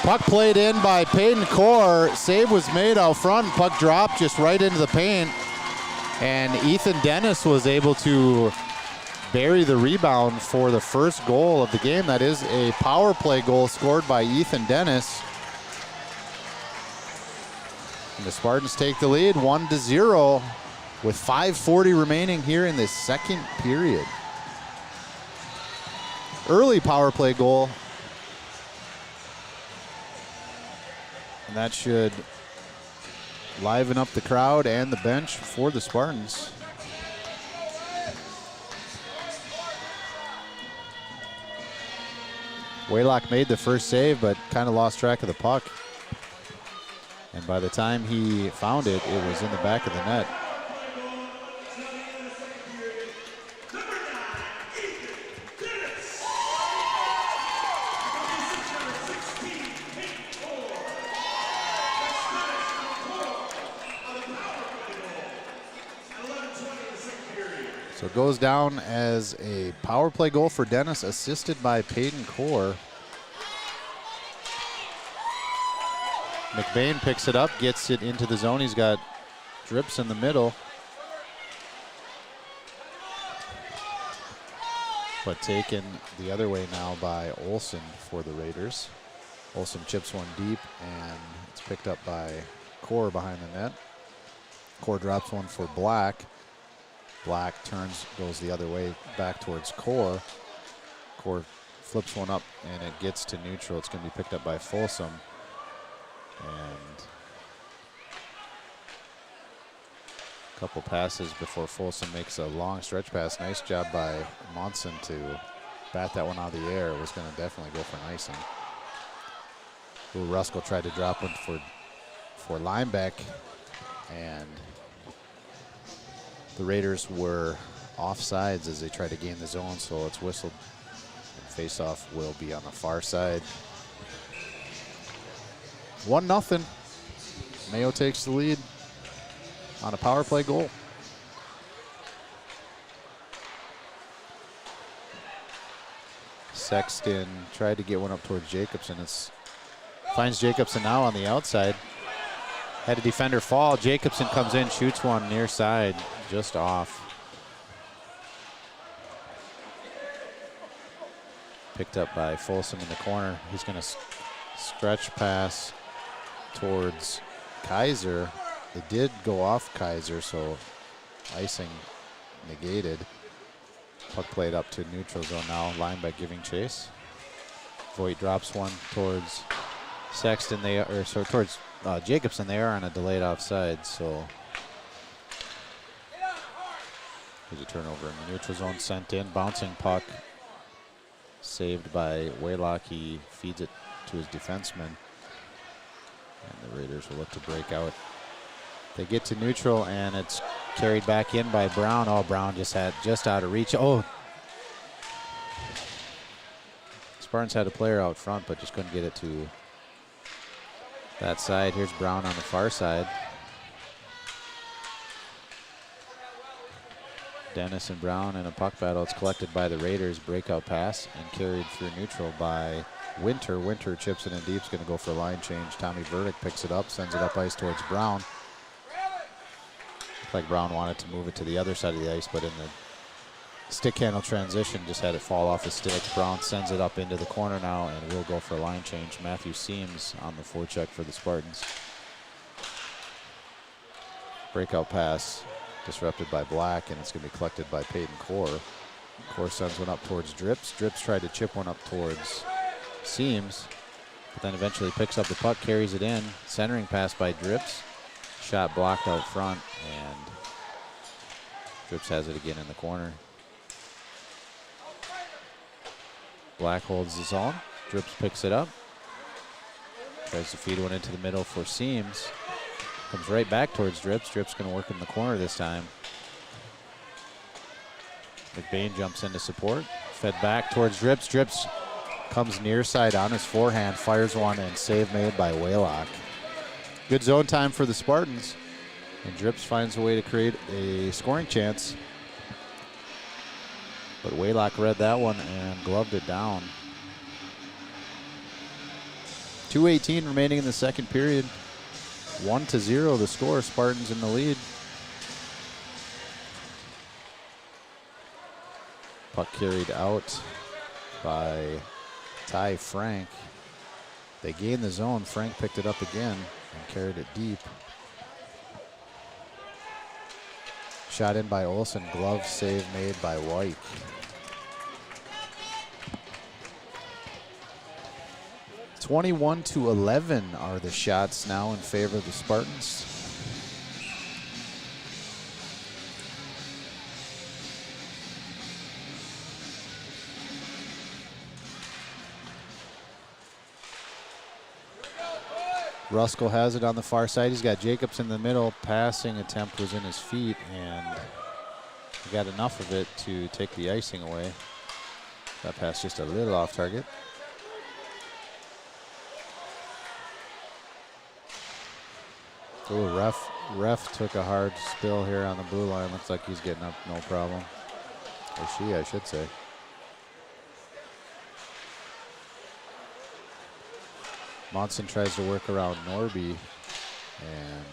Puck played in by Peyton Core. Save was made out front. Puck dropped just right into the paint. And Ethan Dennis was able to bury the rebound for the first goal of the game. That is a power play goal scored by Ethan Dennis. And the Spartans take the lead 1-0 with 5:40 remaining here in this second period. Early power play goal. And that should liven up the crowd and the bench for the Spartans. Waylock made the first save, but kind of lost track of the puck. And by the time he found it, it was in the back of the net. So it goes down as a power play goal for Dennis, assisted by Peyton Core. McBain picks it up, gets it into the zone. He's got Drips in the middle. But taken the other way now by Olsen for the Raiders. Olsen chips one deep, and it's picked up by Core behind the net. Core drops one for Black. Black turns, goes the other way back towards Core. Core flips one up, and it gets to neutral. It's going to be picked up by Folsom. And a couple passes before Folsom makes a long stretch pass. Nice job by Monson to bat that one out of the air. It was going to definitely go for an icing. Ooh, Ruskell tried to drop one for Lineback, and the Raiders were offsides as they tried to gain the zone, so it's whistled. Face-off will be on the far side. 1-0. Mayo takes the lead on a power play goal. Sexton tried to get one up towards Jacobson. Finds Jacobson now on the outside. Had a defender fall. Jacobson comes in, shoots one near side, just off. Picked up by Folsom in the corner. He's going to stretch pass towards Kaiser. It did go off Kaiser, so icing negated. Puck played up to neutral zone now. Lineback giving chase. Voigt drops one towards Sexton. Towards Jacobson. They are on a delayed offside, so there's a turnover in the neutral zone. Sent in, bouncing puck, saved by Waylock. He feeds it to his defenseman, and the Raiders will look to break out. They get to neutral, and it's carried back in by Brown. Oh, Brown just out of reach. Oh, Spartans had a player out front, but just couldn't get it to that side. Here's Brown on the far side. Dennis and Brown in a puck battle. It's collected by the Raiders. Breakout pass and carried through neutral by Winter. Winter chips it in deep. Is going to go for a line change. Tommy Burdick picks it up, sends it up ice towards Brown. Looked like Brown wanted to move it to the other side of the ice, but in the stick handle transition, just had it fall off his stick. Brown sends it up into the corner now, and will go for a line change. Matthew Seams on the forecheck for the Spartans. Breakout pass disrupted by Black, and it's going to be collected by Peyton Core. Core sends one up towards Drips. Drips tried to chip one up towards Seams, but then eventually picks up the puck, carries it in. Centering pass by Drips. Shot blocked out front, and Drips has it again in the corner. Black holds his own. Drips picks it up. Tries to feed one into the middle for Seams. Comes right back towards Drips. Drips going to work in the corner this time. McBain jumps in to support. Fed back towards Drips. Drips comes near side on his forehand. Fires one, and save made by Waylock. Good zone time for the Spartans. And Drips finds a way to create a scoring chance. But Waylock read that one and gloved it down. 2:18 remaining in the second period. 1-0 the score. Spartans in the lead. Puck carried out by Ty Frank. They gained the zone. Frank picked it up again and carried it deep. Shot in by Olsen. Glove save made by White. (21-11) are the shots now in favor of the Spartans. Ruskell has it on the far side. He's got Jacobs in the middle. Passing attempt was in his feet, and he got enough of it to take the icing away. That pass just a little off target. Ooh, ref took a hard spill here on the blue line. Looks like he's getting up no problem. Or she, I should say. Monson tries to work around Norby, and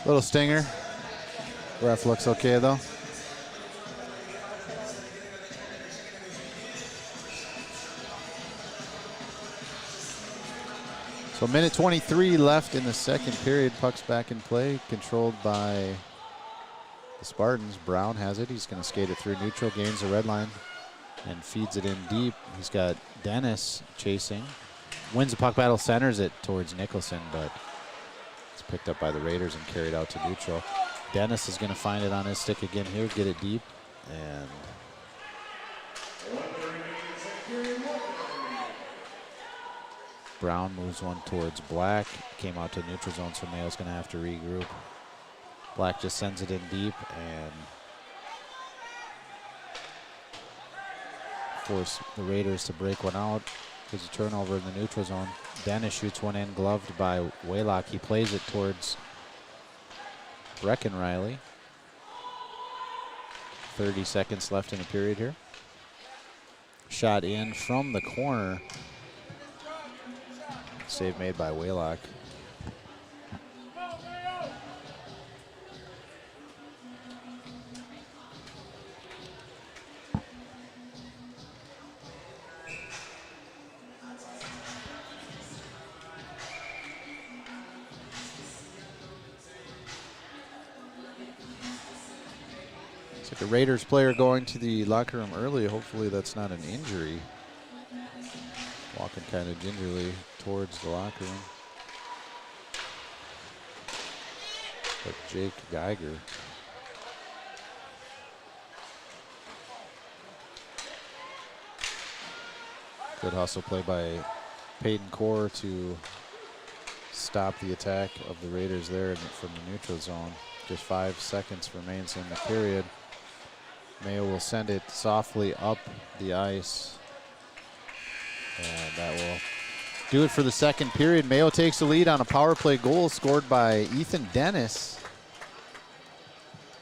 little stinger. Ref looks okay though. So minute 23 left in the second period. Puck's back in play, controlled by the Spartans. Brown has it. He's going to skate it through neutral, gains the red line, and feeds it in deep. He's got Dennis chasing. Wins the puck battle, centers it towards Nicholson, but it's picked up by the Raiders and carried out to neutral. Dennis is going to find it on his stick again here, get it deep, and Brown moves one towards Black. Came out to neutral zone, so Mayo's going to have to regroup. Black just sends it in deep and force the Raiders to break one out. There's a turnover in the neutral zone. Dennis shoots one in, gloved by Waylock. He plays it towards Breckenriley. 30 seconds left in the period here. Shot in from the corner. Save made by Waylock. It's like a Raiders player going to the locker room early. Hopefully that's not an injury. Walking kind of gingerly towards the locker room. But Jake Geiger. Good hustle play by Peyton Core to stop the attack of the Raiders there from the neutral zone. Just 5 seconds remains in the period. Mayo will send it softly up the ice. And that will do it for the second period. Mayo takes the lead on a power play goal scored by Ethan Dennis.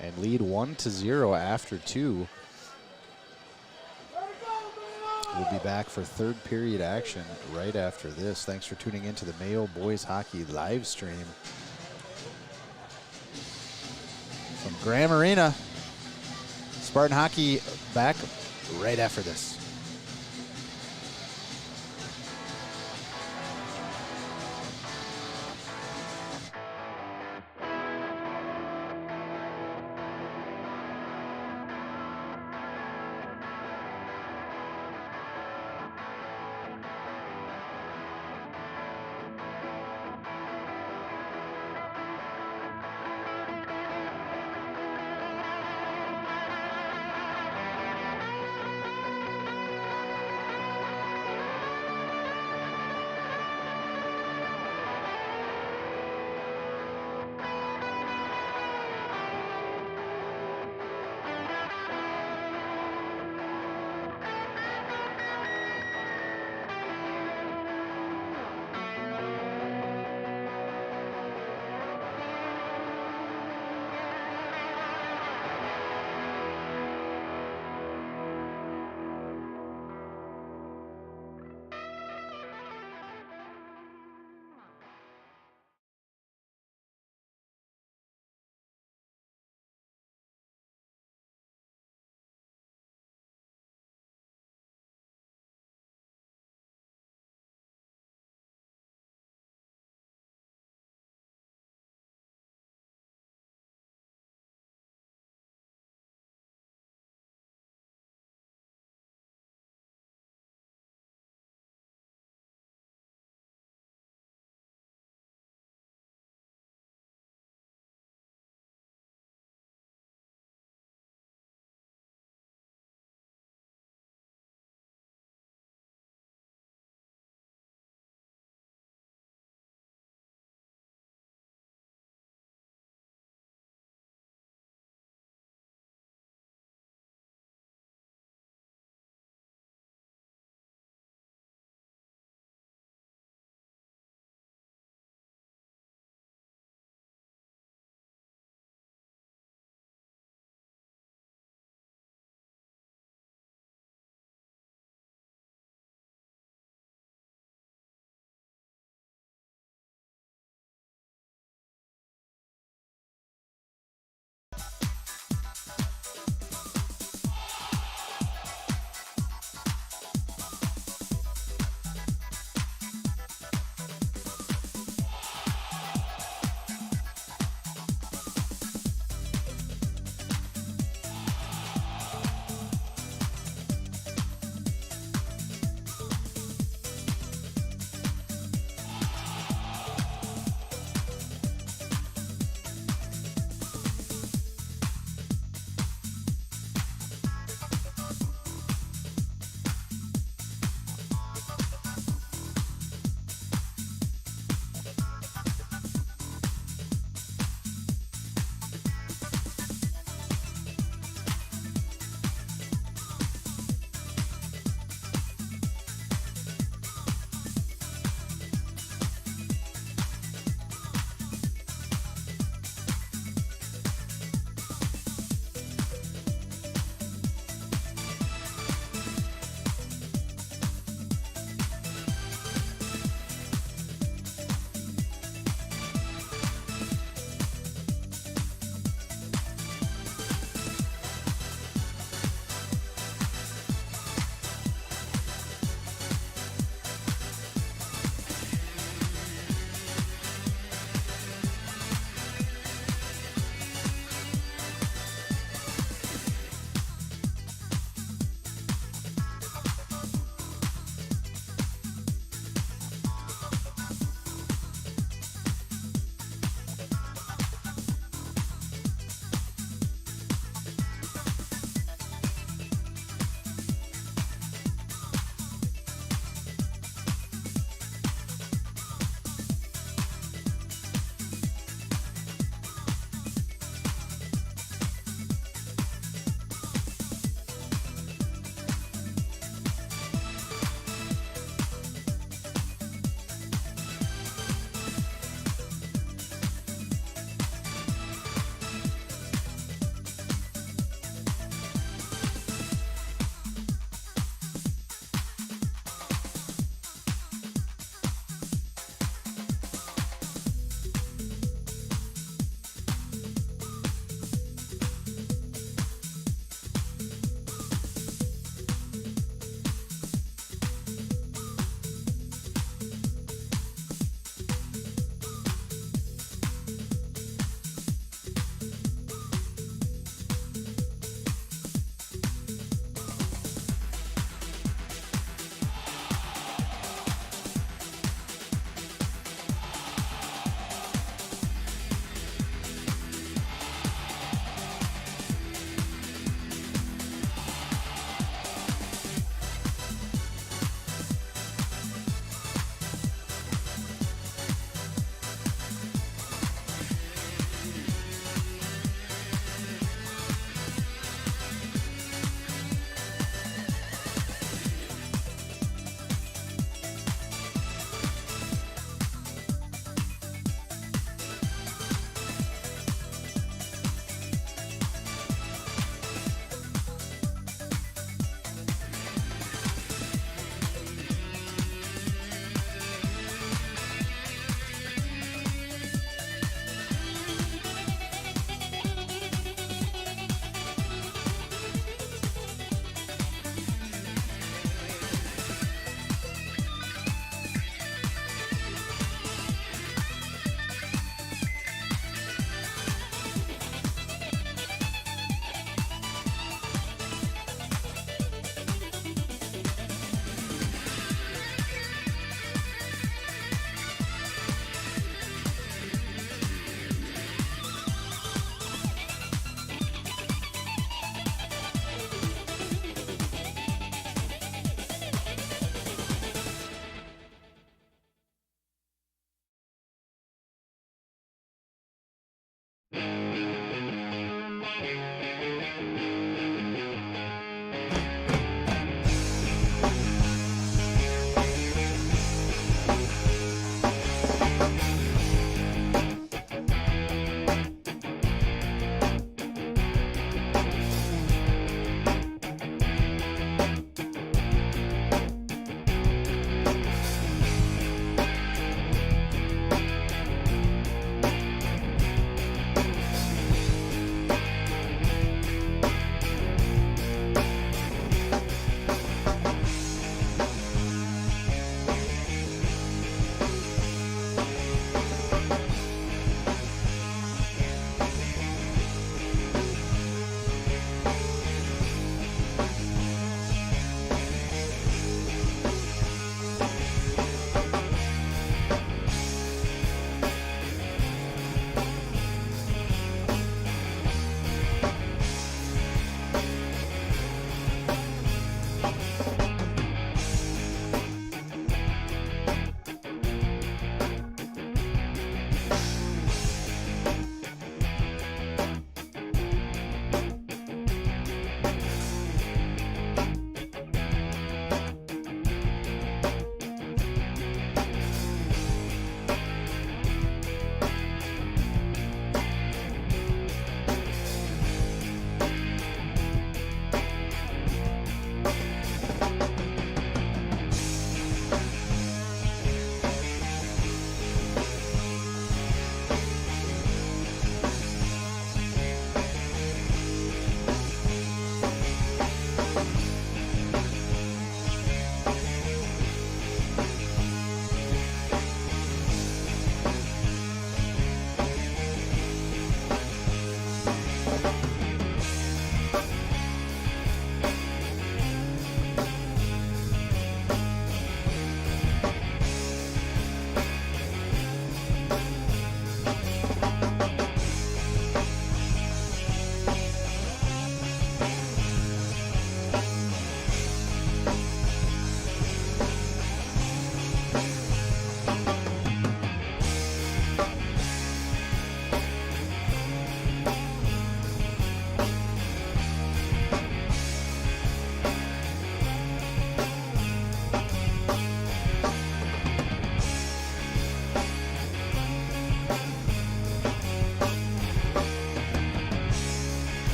And lead 1-0 after 2. We'll be back for third period action right after this. Thanks for tuning in to the Mayo Boys Hockey live stream from Graham Arena. Spartan Hockey back right after this.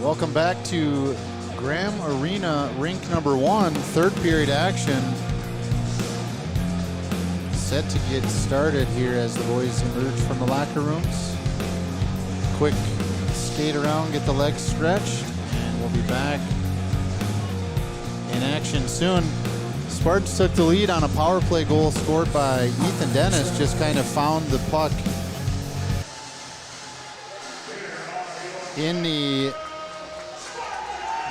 Welcome back to Graham Arena, rink number 1, third period action. Set to get started here as the boys emerge from the locker rooms. Quick skate around, get the legs stretched, and we'll be back in action soon. Spartans took the lead on a power play goal scored by Ethan Dennis, just kind of found the puck in the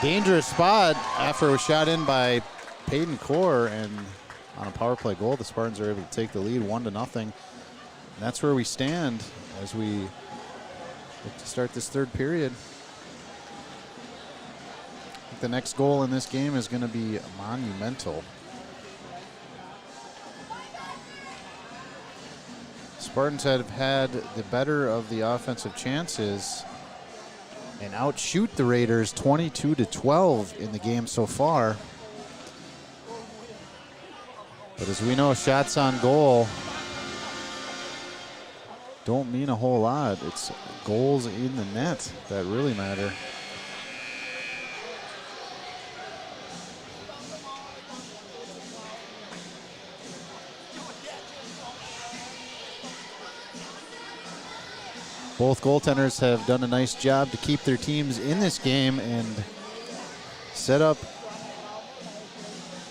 dangerous spot after it was shot in by Peyton Core, and on a power play goal, the Spartans are able to take the lead 1-0. And that's where we stand as we look to start this third period. I think the next goal in this game is going to be monumental. Spartans have had the better of the offensive chances and outshoot the Raiders 22-12 in the game so far. But as we know, shots on goal don't mean a whole lot. It's goals in the net that really matter. Both goaltenders have done a nice job to keep their teams in this game and set up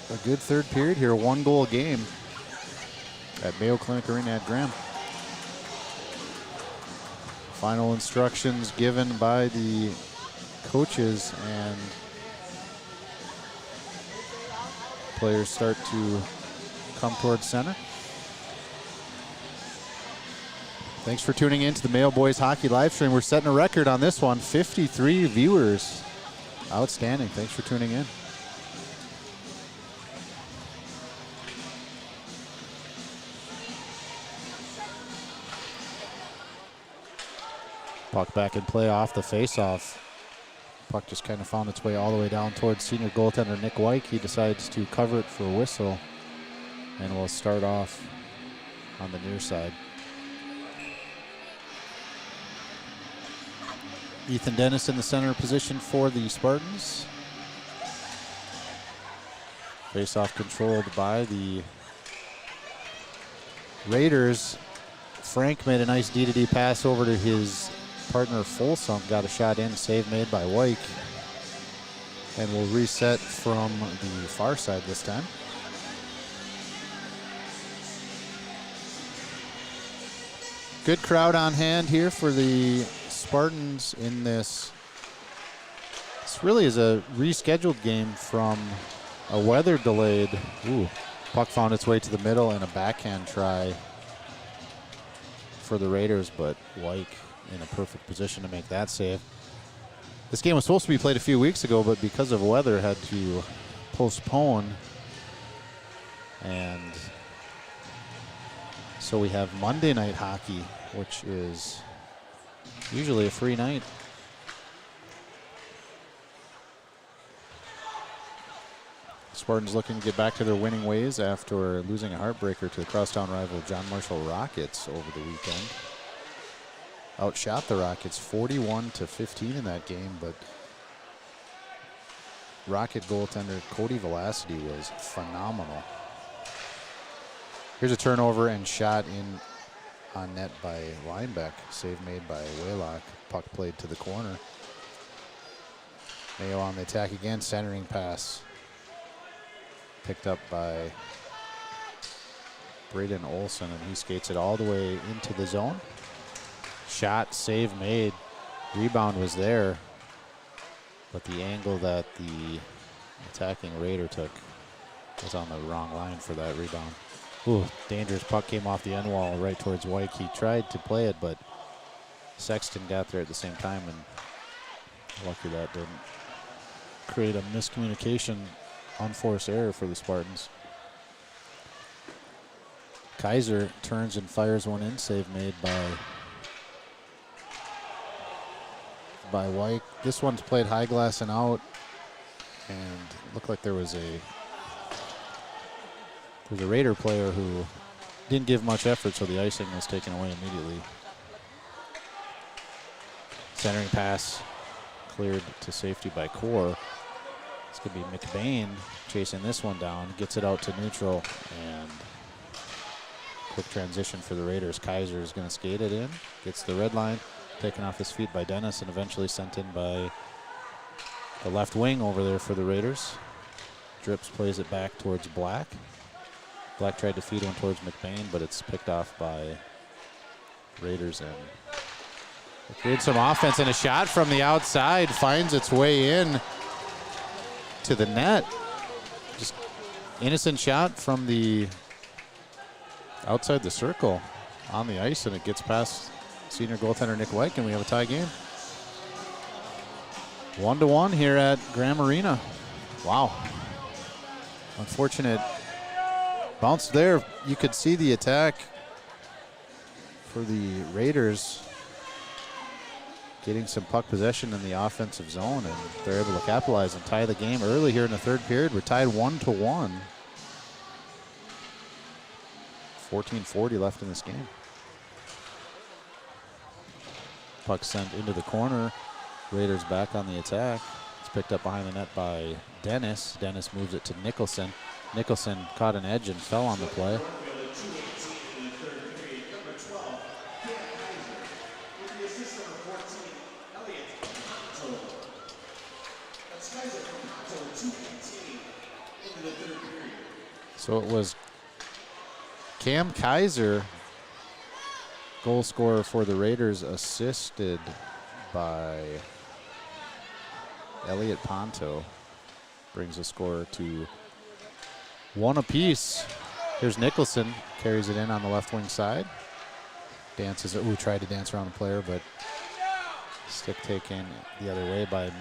a good third period here, 1-goal game at Mayo Clinic Arena at Graham. Final instructions given by the coaches, and players start to come towards center. Thanks for tuning in to the Mayo Boys Hockey live stream. We're setting a record on this one, 53 viewers. Outstanding. Thanks for tuning in. Puck back in play off the faceoff. Puck just kind of found its way all the way down towards senior goaltender Nick Wyke. He decides to cover it for a whistle, and we'll start off on the near side. Ethan Dennis in the center position for the Spartans. Face-off controlled by the Raiders. Frank made a nice D-to-D pass over to his partner Folsom. Got a shot in, save made by Wyke. And we'll reset from the far side this time. Good crowd on hand here for the Spartans in this. This really is a rescheduled game from a weather delayed. Puck found its way to the middle and a backhand try for the Raiders, but Wyke in a perfect position to make that save. This game was supposed to be played a few weeks ago, but because of weather had to postpone. And so we have Monday night hockey, which is usually a free night. Spartans looking to get back to their winning ways after losing a heartbreaker to the crosstown rival John Marshall Rockets over the weekend. Outshot the Rockets 41-15 in that game, but Rocket goaltender Cody Velocity was phenomenal. Here's a turnover and shot in on net by Linebeck. Save made by Waylock. Puck played to the corner. Mayo on the attack again. Centering pass. Picked up by Braden Olson, and he skates it all the way into the zone. Shot, save made. Rebound was there, but the angle that the attacking Raider took was on the wrong line for that rebound. Ooh, dangerous puck came off the end wall right towards Wyke. He tried to play it, but Sexton got there at the same time, and lucky that didn't create a miscommunication, unforced error for the Spartans. Kaiser turns and fires one in, save made by Wyke. This one's played high glass and out, and looked like there was a Raider player who didn't give much effort, so the icing was taken away immediately. Centering pass cleared to safety by Core. It's going to be McBain chasing this one down, gets it out to neutral, and quick transition for the Raiders. Kaiser is going to skate it in, gets the red line, taken off his feet by Dennis, and eventually sent in by the left wing over there for the Raiders. Drips plays it back towards Black. Black tried to feed one towards McBain, but it's picked off by Raiders, and it creates some offense, and a shot from the outside finds its way in to the net. Just innocent shot from the outside the circle on the ice, and it gets past senior goaltender Nick White, and we have a tie game. 1-1 here at Graham Arena. Wow. Unfortunate bounce there. You could see the attack for the Raiders getting some puck possession in the offensive zone, and they're able to capitalize and tie the game early here in the third period. We're tied 1-1. 14:40 left in this game. Puck sent into the corner. Raiders back on the attack. It's picked up behind the net by Dennis. Dennis moves it to Nicholson. Nicholson caught an edge and fell on the play. So it was Cam Kaiser, goal scorer for the Raiders, assisted by Elliot Ponto. Brings the score to 1 apiece. Here's Nicholson, carries it in on the left wing side. Dances it, tried to dance around the player, but stick taken the other way by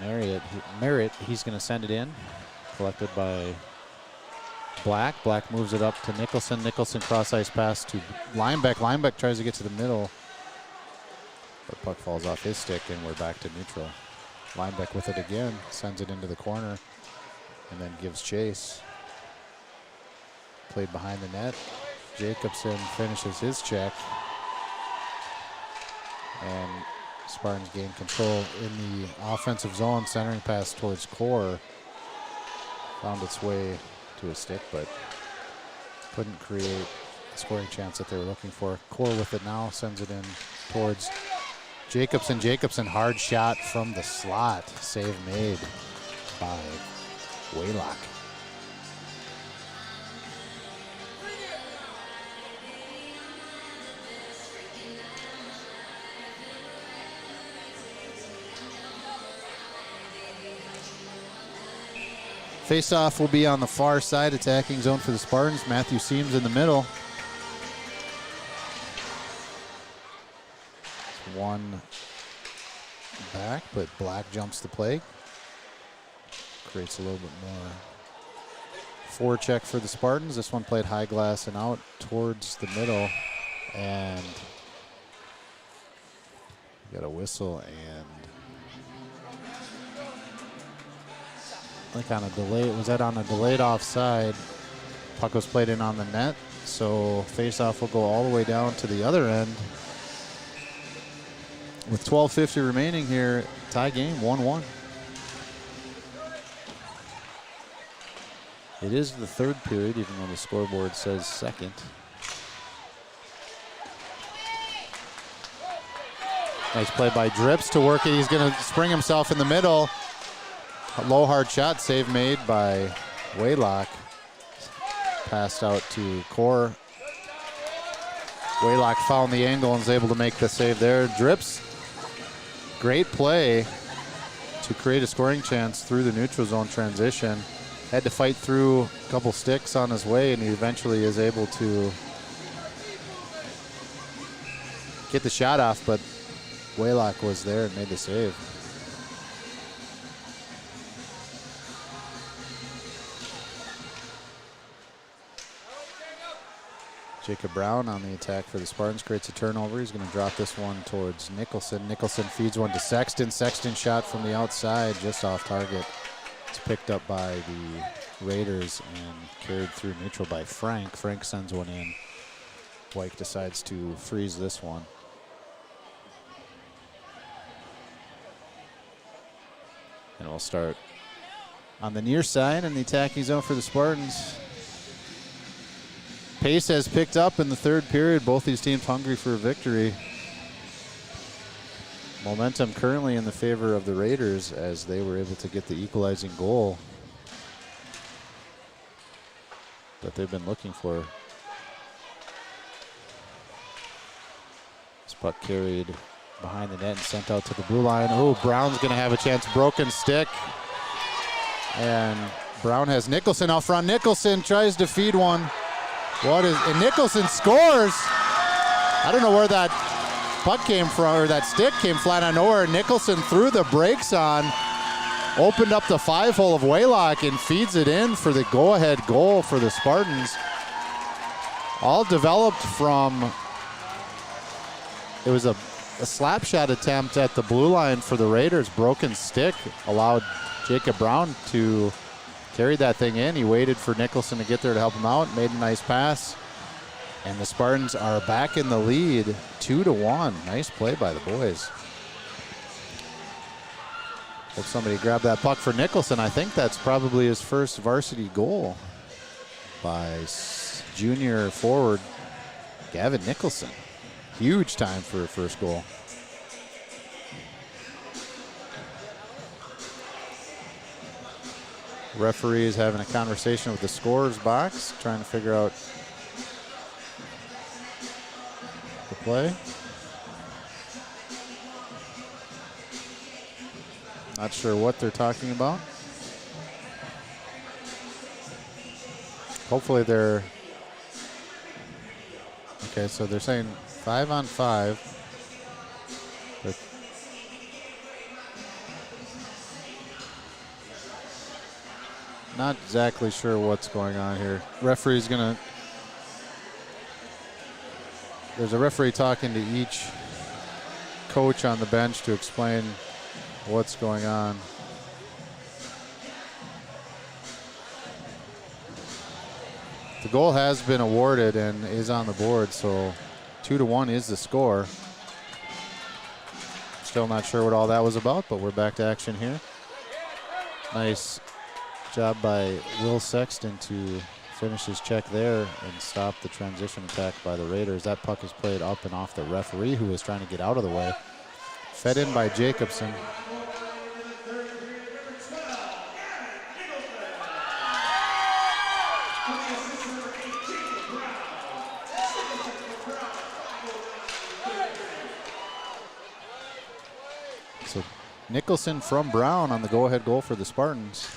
Merritt. He's going to send it in, collected by Black. Black moves it up to Nicholson. Nicholson cross ice pass to Linebeck. Linebeck tries to get to the middle, but puck falls off his stick, and we're back to neutral. Linebeck with it again, sends it into the corner, and then gives chase. Played behind the net. Jacobson finishes his check, and Spartans gain control in the offensive zone, centering pass towards Core. Found its way to a stick, but couldn't create a scoring chance that they were looking for. Core with it now, sends it in towards Jacobson. Jacobson, hard shot from the slot. Save made by Waylock. Face-off will be on the far side, attacking zone for the Spartans. Matthew Seams in the middle. One back, but Black jumps the play. Creates a little bit more forecheck for the Spartans. This one played high glass and out towards the middle, and got a whistle, and like on a delay, was that on a delayed offside? Puck was played in on the net, so face-off will go all the way down to the other end. With 12:50 remaining here, tie game, 1-1. It is the third period, even though the scoreboard says second. Nice play by Drips to work it. He's going to spring himself in the middle. A low hard shot, save made by Waylock. Passed out to Core. Waylock found the angle and was able to make the save there. Drips, great play to create a scoring chance through the neutral zone transition. Had to fight through a couple sticks on his way, and he eventually is able to get the shot off, but Waylock was there and made the save. Jacob Brown on the attack for the Spartans creates a turnover. He's going to drop this one towards Nicholson. Nicholson feeds one to Sexton. Sexton shot from the outside, just off target. It's picked up by the Raiders and carried through neutral by Frank. Frank sends one in. White decides to freeze this one. And we'll start on the near side in the attacking zone for the Spartans. Pace has picked up in the third period. Both these teams hungry for a victory. Momentum currently in the favor of the Raiders as they were able to get the equalizing goal that they've been looking for. This puck carried behind the net and sent out to the blue line. Oh, Brown's going to have a chance. Broken stick. And Brown has Nicholson out front. Nicholson tries to feed one. And Nicholson scores. I don't know where that puck came from, or that stick came flat on nowhere. Nicholson threw the brakes on, opened up the 5-hole of Waylock and feeds it in for the go-ahead goal for the Spartans. All developed from, it was a slap shot attempt at the blue line for the Raiders. Broken stick allowed Jacob Brown to carry that thing in. He waited for Nicholson to get there to help him out, made a nice pass. And the Spartans are back in the lead, 2-1. Nice play by the boys. Hope somebody grabbed that puck for Nicholson. I think that's probably his first varsity goal by junior forward Gavin Nicholson. Huge time for a first goal. Referee is having a conversation with the scorer's box, trying to figure out the play. Not sure what they're talking about. Hopefully they're, okay, so they're saying 5-on-5. Not exactly sure what's going on here. Referee's gonna, there's a referee talking to each coach on the bench to explain what's going on. The goal has been awarded and is on the board, so 2-1 is the score. Still not sure what all that was about, but we're back to action here. Nice job by Will Sexton to finish his check there and stop the transition attack by the Raiders. That puck is played up and off the referee, who was trying to get out of the way. Fed in by Jacobson. So Nicholson from Brown on the go-ahead goal for the Spartans.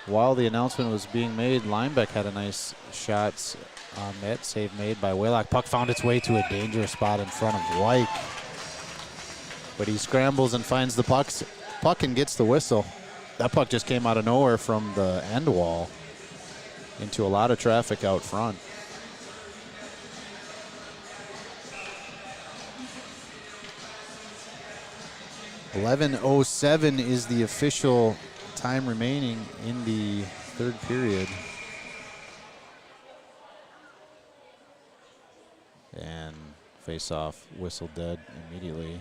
While the announcement was being made, Linebeck had a nice shot on net. Save made by Waylock. Puck found its way to a dangerous spot in front of White. But he scrambles and finds the puck and gets the whistle. That puck just came out of nowhere from the end wall into a lot of traffic out front. .11:07 is the official time remaining in the third period. And face-off whistle dead immediately.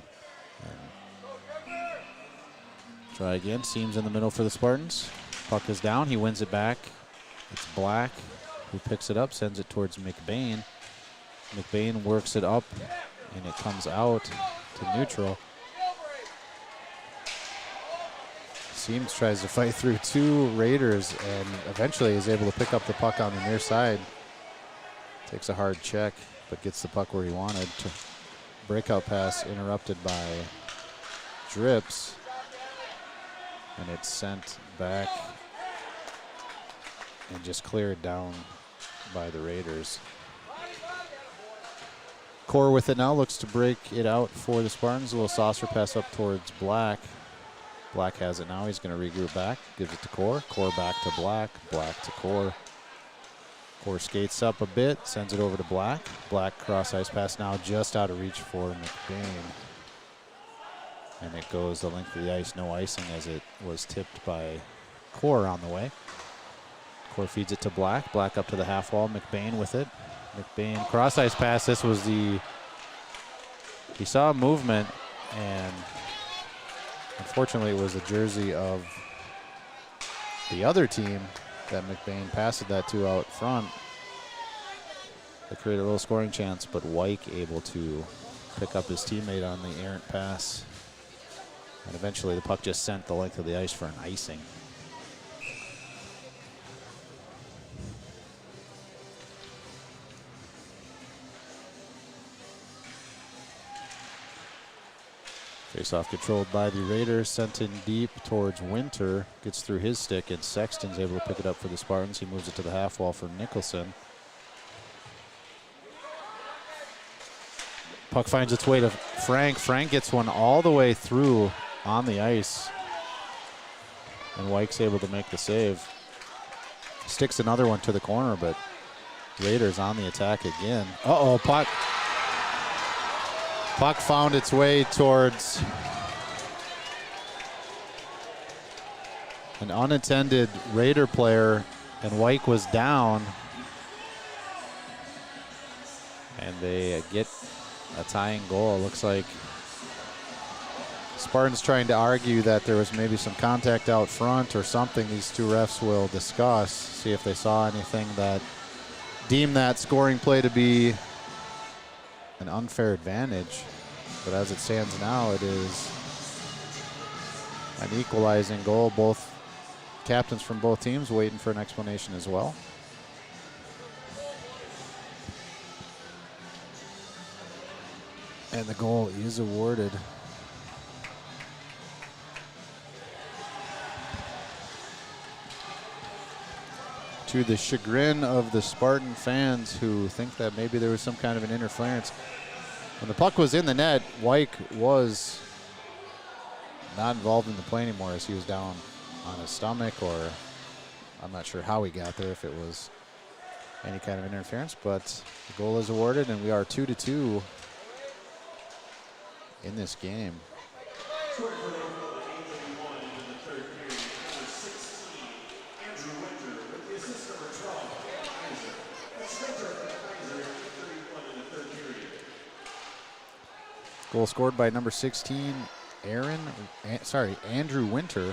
And try again. Seams in the middle for the Spartans. Puck is down. He wins it back. It's Black who picks it up, sends it towards McBain. McBain works it up, and it comes out to neutral. Seams tries to fight through two Raiders and eventually is able to pick up the puck on the near side. Takes a hard check, but gets the puck where he wanted. Breakout pass interrupted by Drips, and it's sent back and just cleared down by the Raiders. Core with it now, looks to break it out for the Spartans. A little saucer pass up towards Black. Black has it now. He's going to regroup back. Gives it to Core. Core back to Black. Black to Core. Core skates up a bit. Sends it over to Black. Black cross ice pass now just out of reach for McBain. And it goes the length of the ice. No icing as it was tipped by Core on the way. Core feeds it to Black. Black up to the half wall. McBain with it. McBain cross ice pass. This was the, he saw a movement and Unfortunately, it was the jersey of the other team that McBain passed that to out front. That created a little scoring chance, but Wyke able to pick up his teammate on the errant pass. And eventually the puck just sent the length of the ice for an icing. Face-off controlled by the Raiders, sent in deep towards Winter. Gets through his stick, and Sexton's able to pick it up for the Spartans. He moves it to the half wall for Nicholson. Puck finds its way to Frank. Frank gets one all the way through on the ice. And Wyke's able to make the save. Sticks another one to the corner, but Raiders on the attack again. Uh-oh, puck. Puck found its way towards an unattended Raider player, and Wyke was down. And they get a tying goal. Looks like Spartans trying to argue that there was maybe some contact out front or something. These two refs will discuss, see if they saw anything that deemed that scoring play to be an unfair advantage. But as it stands now, it is an equalizing goal. Both captains from both teams waiting for an explanation as well. And the goal is awarded. To the chagrin of the Spartan fans who think that maybe there was some kind of an interference. When the puck was in the net, Wyke was not involved in the play anymore as he was down on his stomach, or I'm not sure how he got there, if it was any kind of interference, but the goal is awarded and we are 2-2 in this game. Goal scored by number 16, Andrew Winter,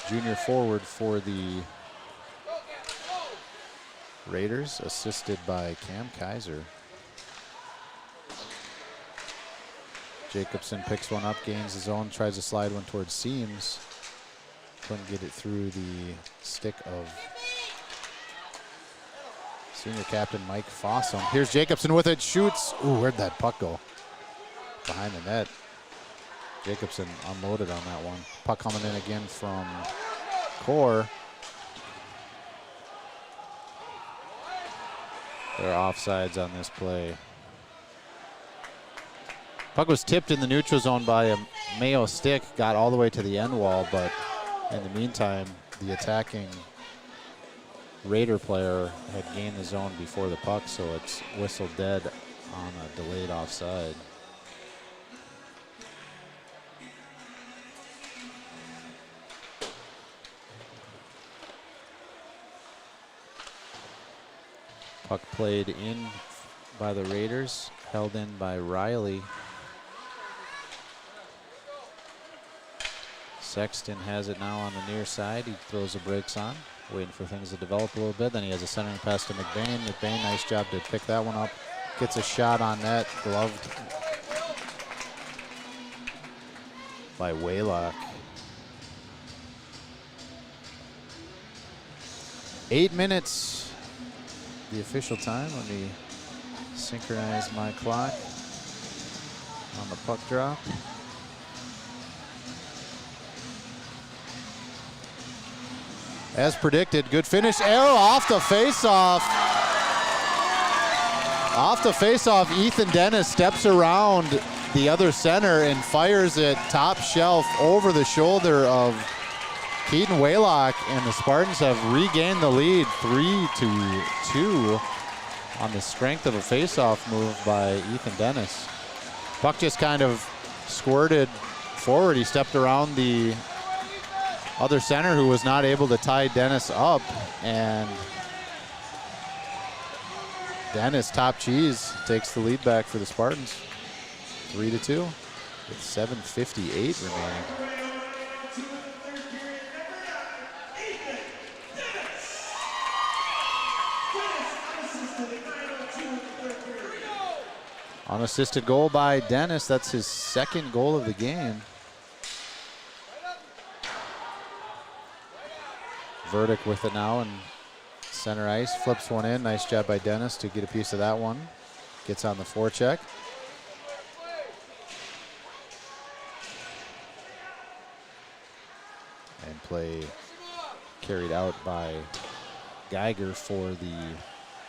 junior forward for the Raiders, assisted by Cam Kaiser. Jacobson picks one up, gains his own, tries to slide one towards Seams. Couldn't get it through the stick of senior captain Mike Fossum. Here's Jacobson with it, shoots. Ooh, where'd that puck go? Behind the net. Jacobson unloaded on that one. Puck coming in again from Core. There are offsides on this play. Puck was tipped in the neutral zone by a Mayo stick, got all the way to the end wall, but in the meantime, the attacking Raider player had gained the zone before the puck, so it's whistled dead on a delayed offside. Puck played in by the Raiders, held in by Riley. Sexton has it now on the near side. He throws the brakes on, waiting for things to develop a little bit. Then he has a centering pass to McBain. McBain, nice job to pick that one up. Gets a shot on net, gloved by Waylock. 8 minutes, the official time. Let me synchronize my clock on the puck drop. As predicted, good finish. Arrow off the face-off. Off the face-off, Ethan Dennis steps around the other center and fires it top shelf over the shoulder of Keaton Waylock, and the Spartans have regained the lead 3-2 on the strength of a face-off move by Ethan Dennis. Puck just kind of squirted forward. He stepped around the other center who was not able to tie Dennis up, and Dennis, top cheese, takes the lead back for the Spartans. 3-2 with 7:58 remaining. Unassisted goal by Dennis. That's his second goal of the game. Verdict with it now, and center ice flips one in. Nice job by Dennis to get a piece of that one. Gets on the forecheck. And play carried out by Geiger for the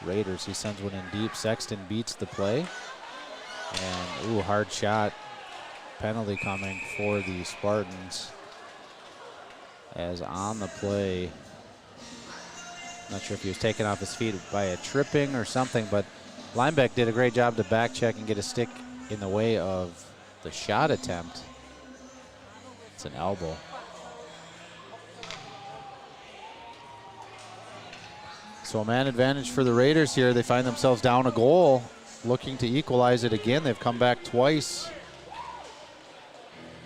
Raiders. He sends one in deep. Sexton beats the play. And, ooh, hard shot. Penalty coming for the Spartans. As on the play, not sure if he was taken off his feet by a tripping or something, but Linebeck did a great job to back check and get a stick in the way of the shot attempt. It's an elbow. So a man advantage for the Raiders here. They find themselves down a goal, looking to equalize it again. They've come back twice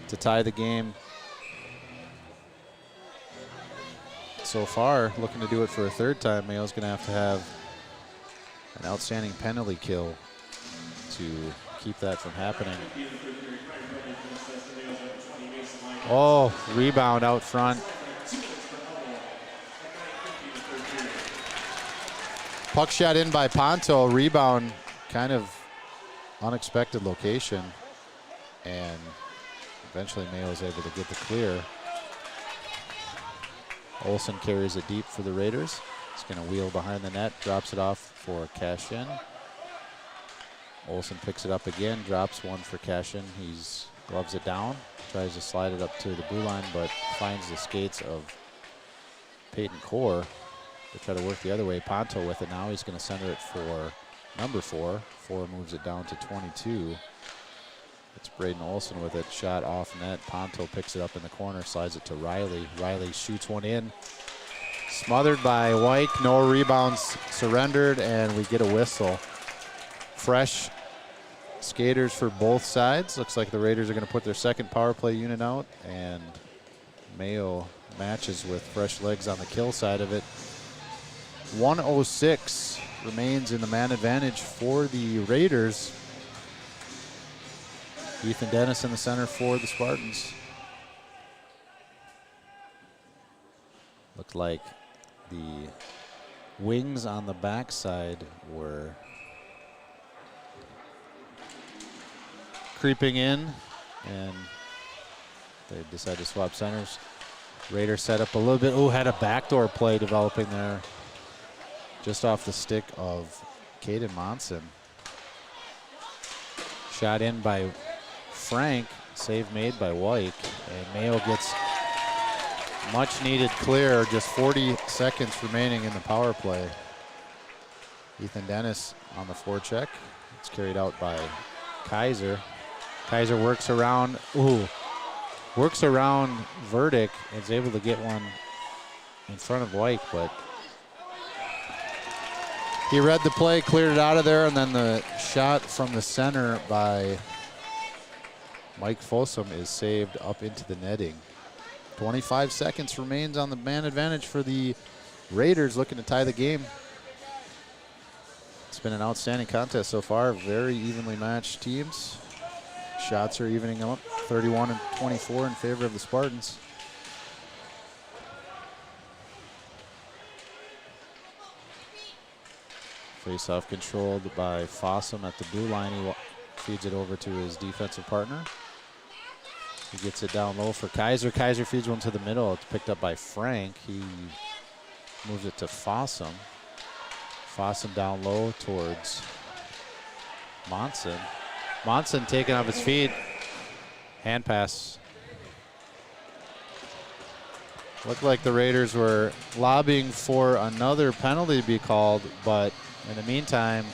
to tie the game so far. Looking to do it for a third time. Mayo's going to have an outstanding penalty kill to keep that from happening. Oh, rebound out front. Puck shot in by Ponto. Rebound, kind of unexpected location. And eventually Mayo's able to get the clear. Olsen carries it deep for the Raiders. He's going to wheel behind the net, drops it off for Cashin. Olsen picks it up again, drops one for Cashin. He's gloves it down, tries to slide it up to the blue line, but finds the skates of Peyton Core to try to work the other way. Ponto with it now. He's going to center it for number 4. 4 moves it down to 22. It's Braden Olsen with it, shot off net. Ponto picks it up in the corner, slides it to Riley. Riley shoots one in. Smothered by White, no rebounds surrendered, and we get a whistle. Fresh skaters for both sides. Looks like the Raiders are going to put their second power play unit out, and Mayo matches with fresh legs on the kill side of it. 1:06 remains in the man advantage for the Raiders. Ethan Dennis in the center for the Spartans. Looked like the wings on the backside were creeping in, and they decided to swap centers. Raiders set up a little bit. Oh, had a backdoor play developing there just off the stick of Caden Monson. Shot in by Frank, save made by White, and Mayo gets much needed clear. Just 40 seconds remaining in the power play. Ethan Dennis on the forecheck. It's carried out by Kaiser. Kaiser works around, works around Verdict and is able to get one in front of White, but he read the play, cleared it out of there, and then the shot from the center by Mike Fossum is saved up into the netting. 25 seconds remains on the man advantage for the Raiders, looking to tie the game. It's been an outstanding contest so far. Very evenly matched teams. Shots are evening up, 31 and 24 in favor of the Spartans. Face-off controlled by Fossum at the blue line. He feeds it over to his defensive partner. He gets it down low for Kaiser. Kaiser feeds one to the middle. It's picked up by Frank. He moves it to Fossum. Fossum down low towards Monson. Monson taken off his feet. Hand pass. Looked like the Raiders were lobbying for another penalty to be called, but in the meantime,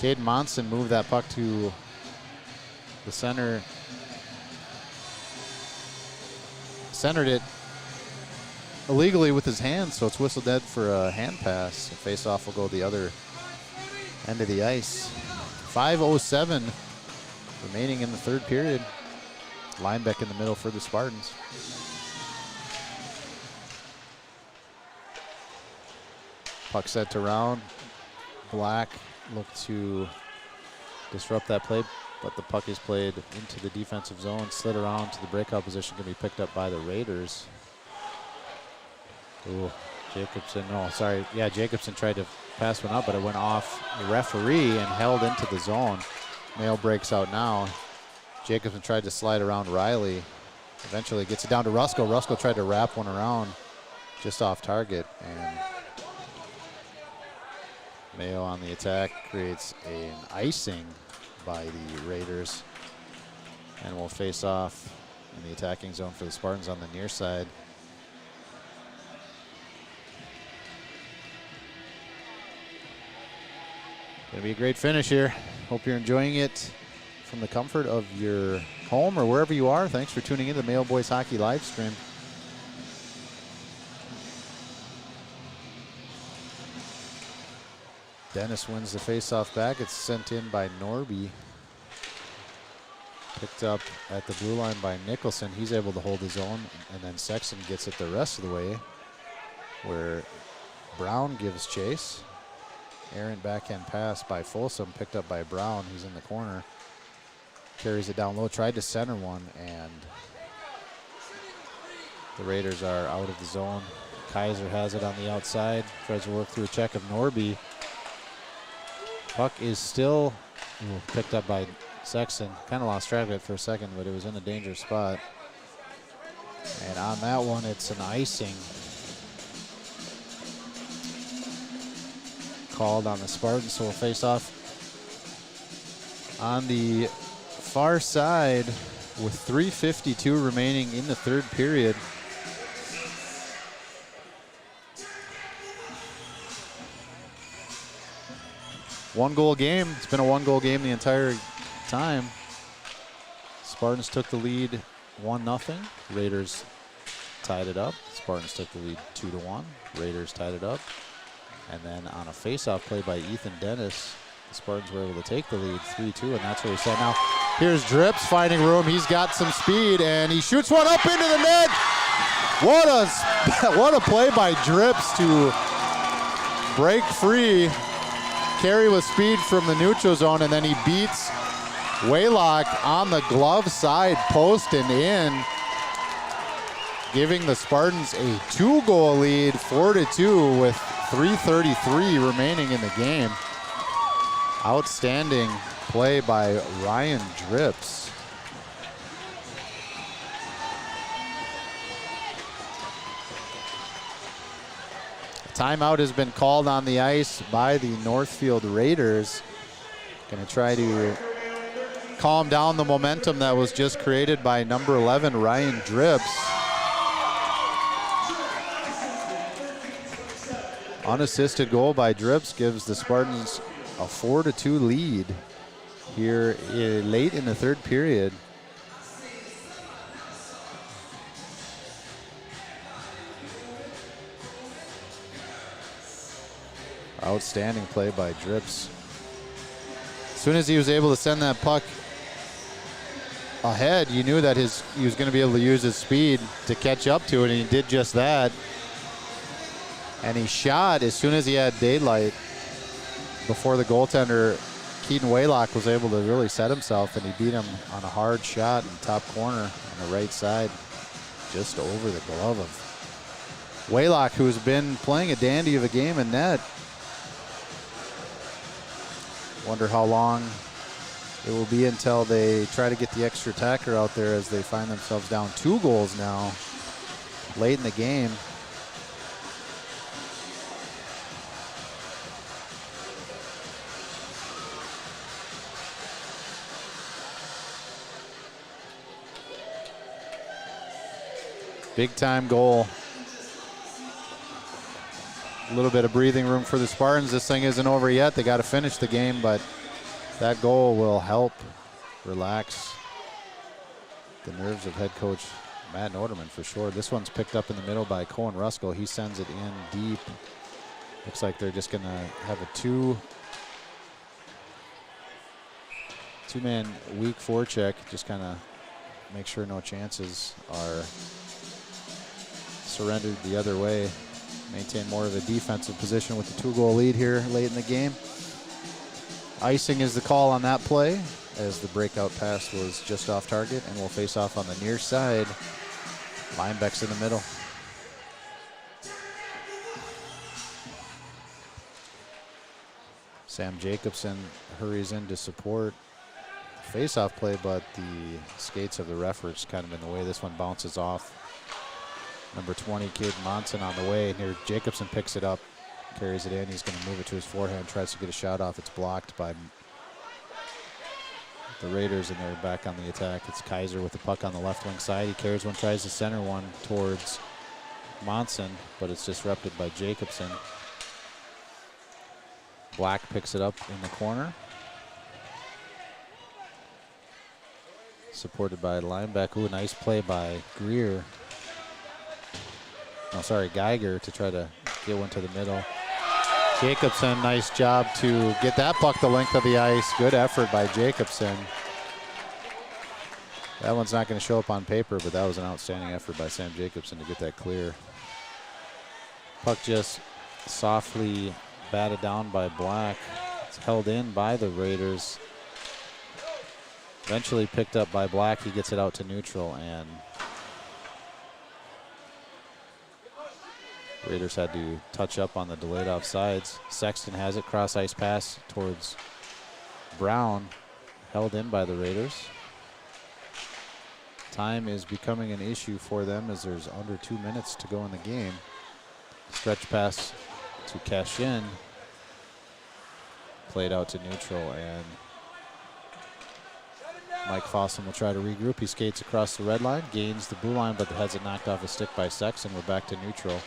Caden Monson moved that puck to the center, centered it illegally with his hands, so it's whistled dead for a hand pass. The face-off will go the other end of the ice. 5:07 remaining in the third period. Lineback in the middle for the Spartans. Puck sent around. Black look to disrupt that play, but the puck is played into the defensive zone, slid around to the breakout position, can be picked up by the Raiders. Ooh, Jacobson, no, sorry. Yeah, Jacobson tried to pass one up, but it went off the referee and held into the zone. Mayo breaks out now. Jacobson tried to slide around Riley. Eventually gets it down to Rusko. Rusko tried to wrap one around just off target, and Mayo on the attack creates an icing by the Raiders, and will face off in the attacking zone for the Spartans on the near side. Gonna be a great finish here. Hope you're enjoying it from the comfort of your home or wherever you are. Thanks for tuning in to the Mayo Boys Hockey live stream. Dennis wins the faceoff back. It's sent in by Norby. Picked up at the blue line by Nicholson. He's able to hold his own, and then Sexton gets it the rest of the way, where Brown gives chase. Errant backhand pass by Folsom, picked up by Brown. He's in the corner. Carries it down low, tried to center one, and the Raiders are out of the zone. Kaiser has it on the outside, tries to work through a check of Norby. Puck is still picked up by Sexton. Kind of lost track of it for a second, but it was in a dangerous spot. And on that one, it's an icing called on the Spartans, so we'll face off on the far side with 3:52 remaining in the third period. One-goal game. It's been a one-goal game the entire time. Spartans took the lead 1-0. Raiders tied it up. Spartans took the lead 2-1. Raiders tied it up. And then on a face-off play by Ethan Dennis, the Spartans were able to take the lead 3-2, and that's where he said. Now, here's Drips finding room. He's got some speed, and he shoots one up into the net. What a play by Drips to break free, carry with speed from the neutral zone, and then he beats Waylock on the glove side post and in, giving the Spartans a 2-goal lead, 4-2, with 3:33 remaining in the game. Outstanding play by Ryan Drips. Timeout has been called on the ice by the Northfield Raiders. Going to try to calm down the momentum that was just created by number 11, Ryan Drips. Unassisted goal by Drips gives the Spartans a 4-2 lead here late in the third period. Outstanding play by Drips. As soon as he was able to send that puck ahead, you knew that he was going to be able to use his speed to catch up to it, and he did just that. And he shot as soon as he had daylight before the goaltender, Keaton Waylock, was able to really set himself, and he beat him on a hard shot in the top corner on the right side, just over the glove of Waylock, who's been playing a dandy of a game in net. Wonder how long it will be until they try to get the extra attacker out there, as they find themselves down 2 goals now late in the game. Big time goal. A little bit of breathing room for the Spartans. This thing isn't over yet. They got to finish the game, but that goal will help relax the nerves of head coach Matt Norderman for sure. This one's picked up in the middle by Cohen Rusko. He sends it in deep. Looks like they're just going to have a two-man weak forecheck. Just kind of make sure no chances are surrendered the other way. Maintain more of a defensive position with the 2-goal lead here late in the game. Icing is the call on that play, as the breakout pass was just off target, and will face off on the near side. Lineback's in the middle. Sam Jacobson hurries in to support face-off play, but the skates of the ref are just kind of in the way. This one bounces off. Number 20 kid Monson on the way. Here Jacobson picks it up, carries it in. He's going to move it to his forehand, tries to get a shot off. It's blocked by the Raiders, and they're back on the attack. It's Kaiser with the puck on the left wing side. He carries one, tries to center one towards Monson, but it's disrupted by Jacobson. Black picks it up in the corner. Supported by linebacker. Ooh, nice play by Greer. Oh, sorry, Geiger to try to get one to the middle. Jacobson, nice job to get that puck the length of the ice. Good effort by Jacobson. That one's not going to show up on paper, but that was an outstanding effort by Sam Jacobson to get that clear. Puck just softly batted down by Black. It's held in by the Raiders. Eventually picked up by Black. He gets it out to neutral, and Raiders had to touch up on the delayed offsides. Sexton has it, cross ice pass towards Brown, held in by the Raiders. Time is becoming an issue for them as there's under 2 minutes to go in the game. Stretch pass to Cashin, played out to neutral, and Mike Fossum will try to regroup. He skates across the red line, gains the blue line, but has it knocked off a stick by Sexton. We're back to neutral.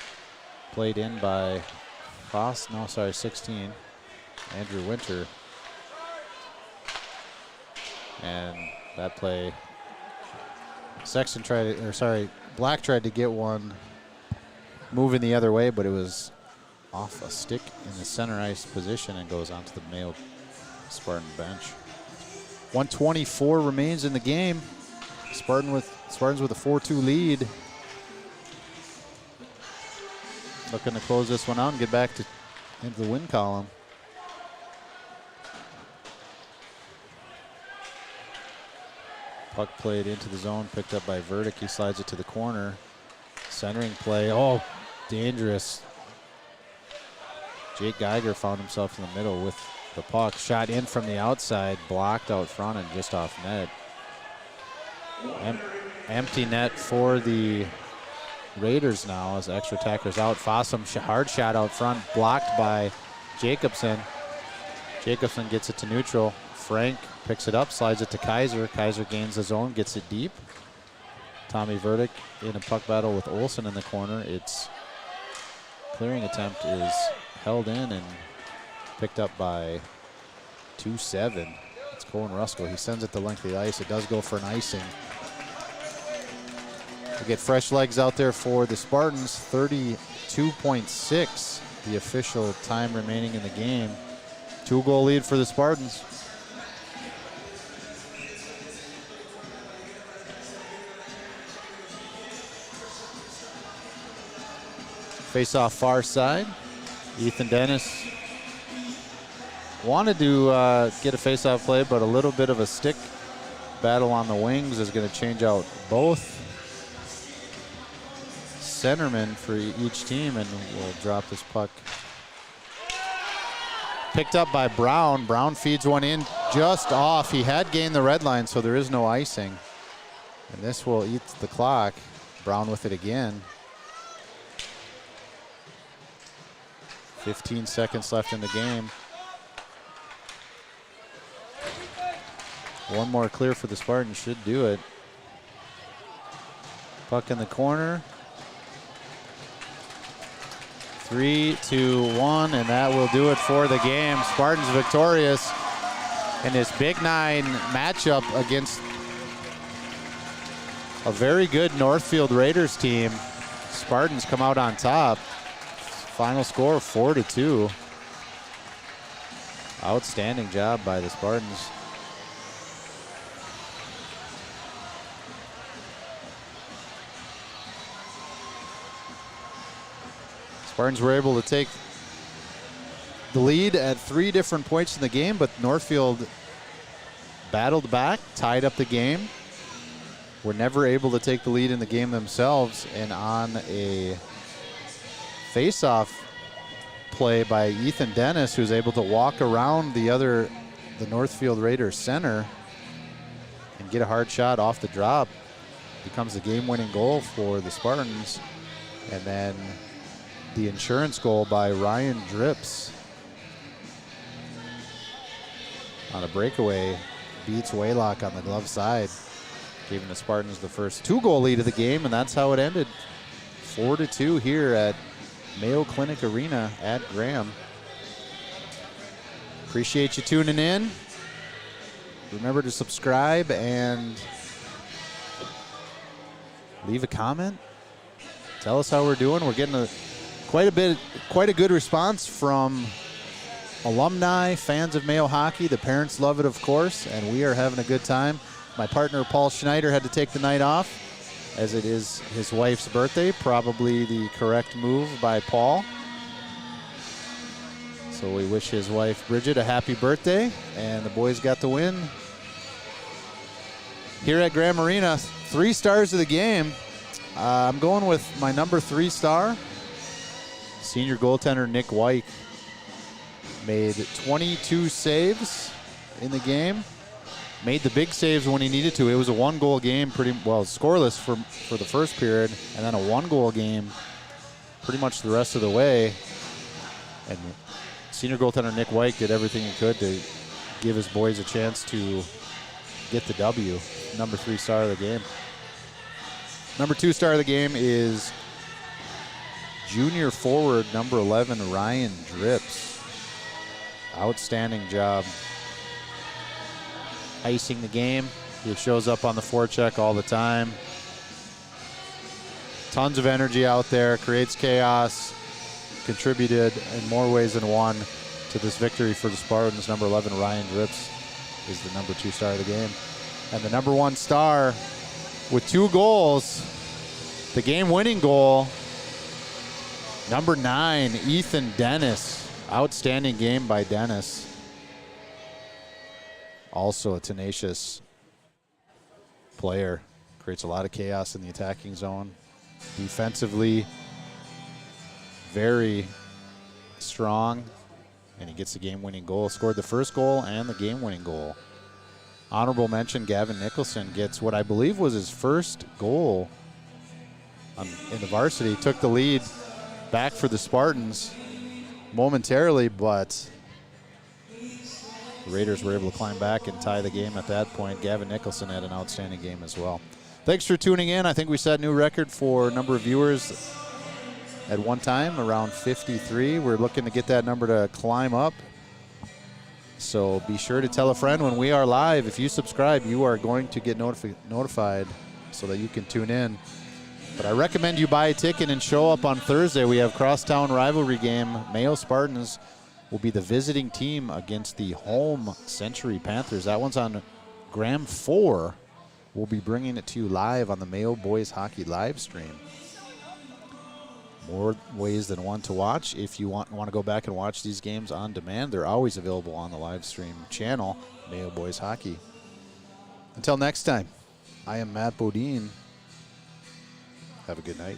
Played in by 16, Andrew Winter. And that play, Black tried to get one moving the other way, but it was off a stick in the center ice position and goes onto the Mayo Spartan bench. 1:24 remains in the game. Spartans with a 4-2 lead. Looking to close this one out and get back into the win column. Puck played into the zone, picked up by Verdick. He slides it to the corner. Centering play. Oh, dangerous. Jake Geiger found himself in the middle with the puck. Shot in from the outside, blocked out front and just off net. Empty net for the Raiders now as extra attackers out. Fossum, hard shot out front, blocked by Jacobson. Jacobson gets it to neutral. Frank picks it up, slides it to Kaiser. Kaiser gains the zone, gets it deep. Tommy Verdick in a puck battle with Olsen in the corner. Its clearing attempt is held in and picked up by 2-7. It's Colin Ruskell. He sends it the length of the ice. It does go for an icing. We get fresh legs out there for the Spartans. 32.6, the official time remaining in the game. 2-goal lead for the Spartans. Face off far side. Ethan Dennis wanted to get a face-off play, but a little bit of a stick battle on the wings is going to change out both centermen for each team, and we'll drop this puck. Picked up by Brown. Brown feeds one in just off. He had gained the red line, so there is no icing. And this will eat the clock. Brown with it again. 15 seconds left in the game. One more clear for the Spartans should do it. Puck in the corner. 3-2-1, and that will do it for the game. Spartans victorious in this Big Nine matchup against a very good Northfield Raiders team. Spartans come out on top. Final score 4-2. Outstanding job by the Spartans. Spartans were able to take the lead at 3 different points in the game, but Northfield battled back, tied up the game. Were never able to take the lead in the game themselves, and on a face-off play by Ethan Dennis, who's able to walk around the Northfield Raiders center and get a hard shot off the drop, becomes the game-winning goal for the Spartans. And then the insurance goal by Ryan Drips on a breakaway beats Waylock on the glove side, giving the Spartans the first 2-goal lead of the game, and that's how it ended. 4-2 here at Mayo Clinic Arena at Graham. Appreciate you tuning in. Remember to subscribe and leave a comment. Tell us how we're doing. We're getting quite a good response from alumni, fans of Mayo hockey. The parents love it, of course, and we are having a good time. My partner, Paul Schneider, had to take the night off as it is his wife's birthday. Probably the correct move by Paul. So we wish his wife, Bridget, a happy birthday, and the boys got the win. Here at Graham Arena, 3 stars of the game. I'm going with my number 3 star. Senior goaltender Nick White made 22 saves in the game. Made the big saves when he needed to. It was a 1-goal game, pretty well scoreless for the first period, and then a 1-goal game pretty much the rest of the way. And senior goaltender Nick White did everything he could to give his boys a chance to get the W. Number 3 star of the game. Number 2 star of the game is junior forward number 11, Ryan Drips. Outstanding job icing the game. He shows up on the forecheck all the time. Tons of energy out there, creates chaos, contributed in more ways than one to this victory for the Spartans. Number 11, Ryan Drips, is the number 2 star of the game. And the number 1 star with 2 goals, the game-winning goal, number 9, Ethan Dennis. Outstanding game by Dennis. Also a tenacious player. Creates a lot of chaos in the attacking zone. Defensively, very strong. And he gets the game-winning goal. Scored the first goal and the game-winning goal. Honorable mention, Gavin Nicholson gets what I believe was his first goal in the varsity. Took the lead back for the Spartans momentarily, but the Raiders were able to climb back and tie the game at that point. Gavin Nicholson had an outstanding game as well. Thanks for tuning in. I think we set a new record for number of viewers at one time, around 53. We're looking to get that number to climb up. So be sure to tell a friend when we are live. If you subscribe, you are going to get notified so that you can tune in. But I recommend you buy a ticket and show up on Thursday. We have crosstown rivalry game. Mayo Spartans will be the visiting team against the home Century Panthers. That one's on Graham 4. We'll be bringing it to you live on the Mayo Boys Hockey live stream. More ways than one to watch. If you want to go back and watch these games on demand, they're always available on the live stream channel, Mayo Boys Hockey. Until next time, I am Matt Bodine. Have a good night.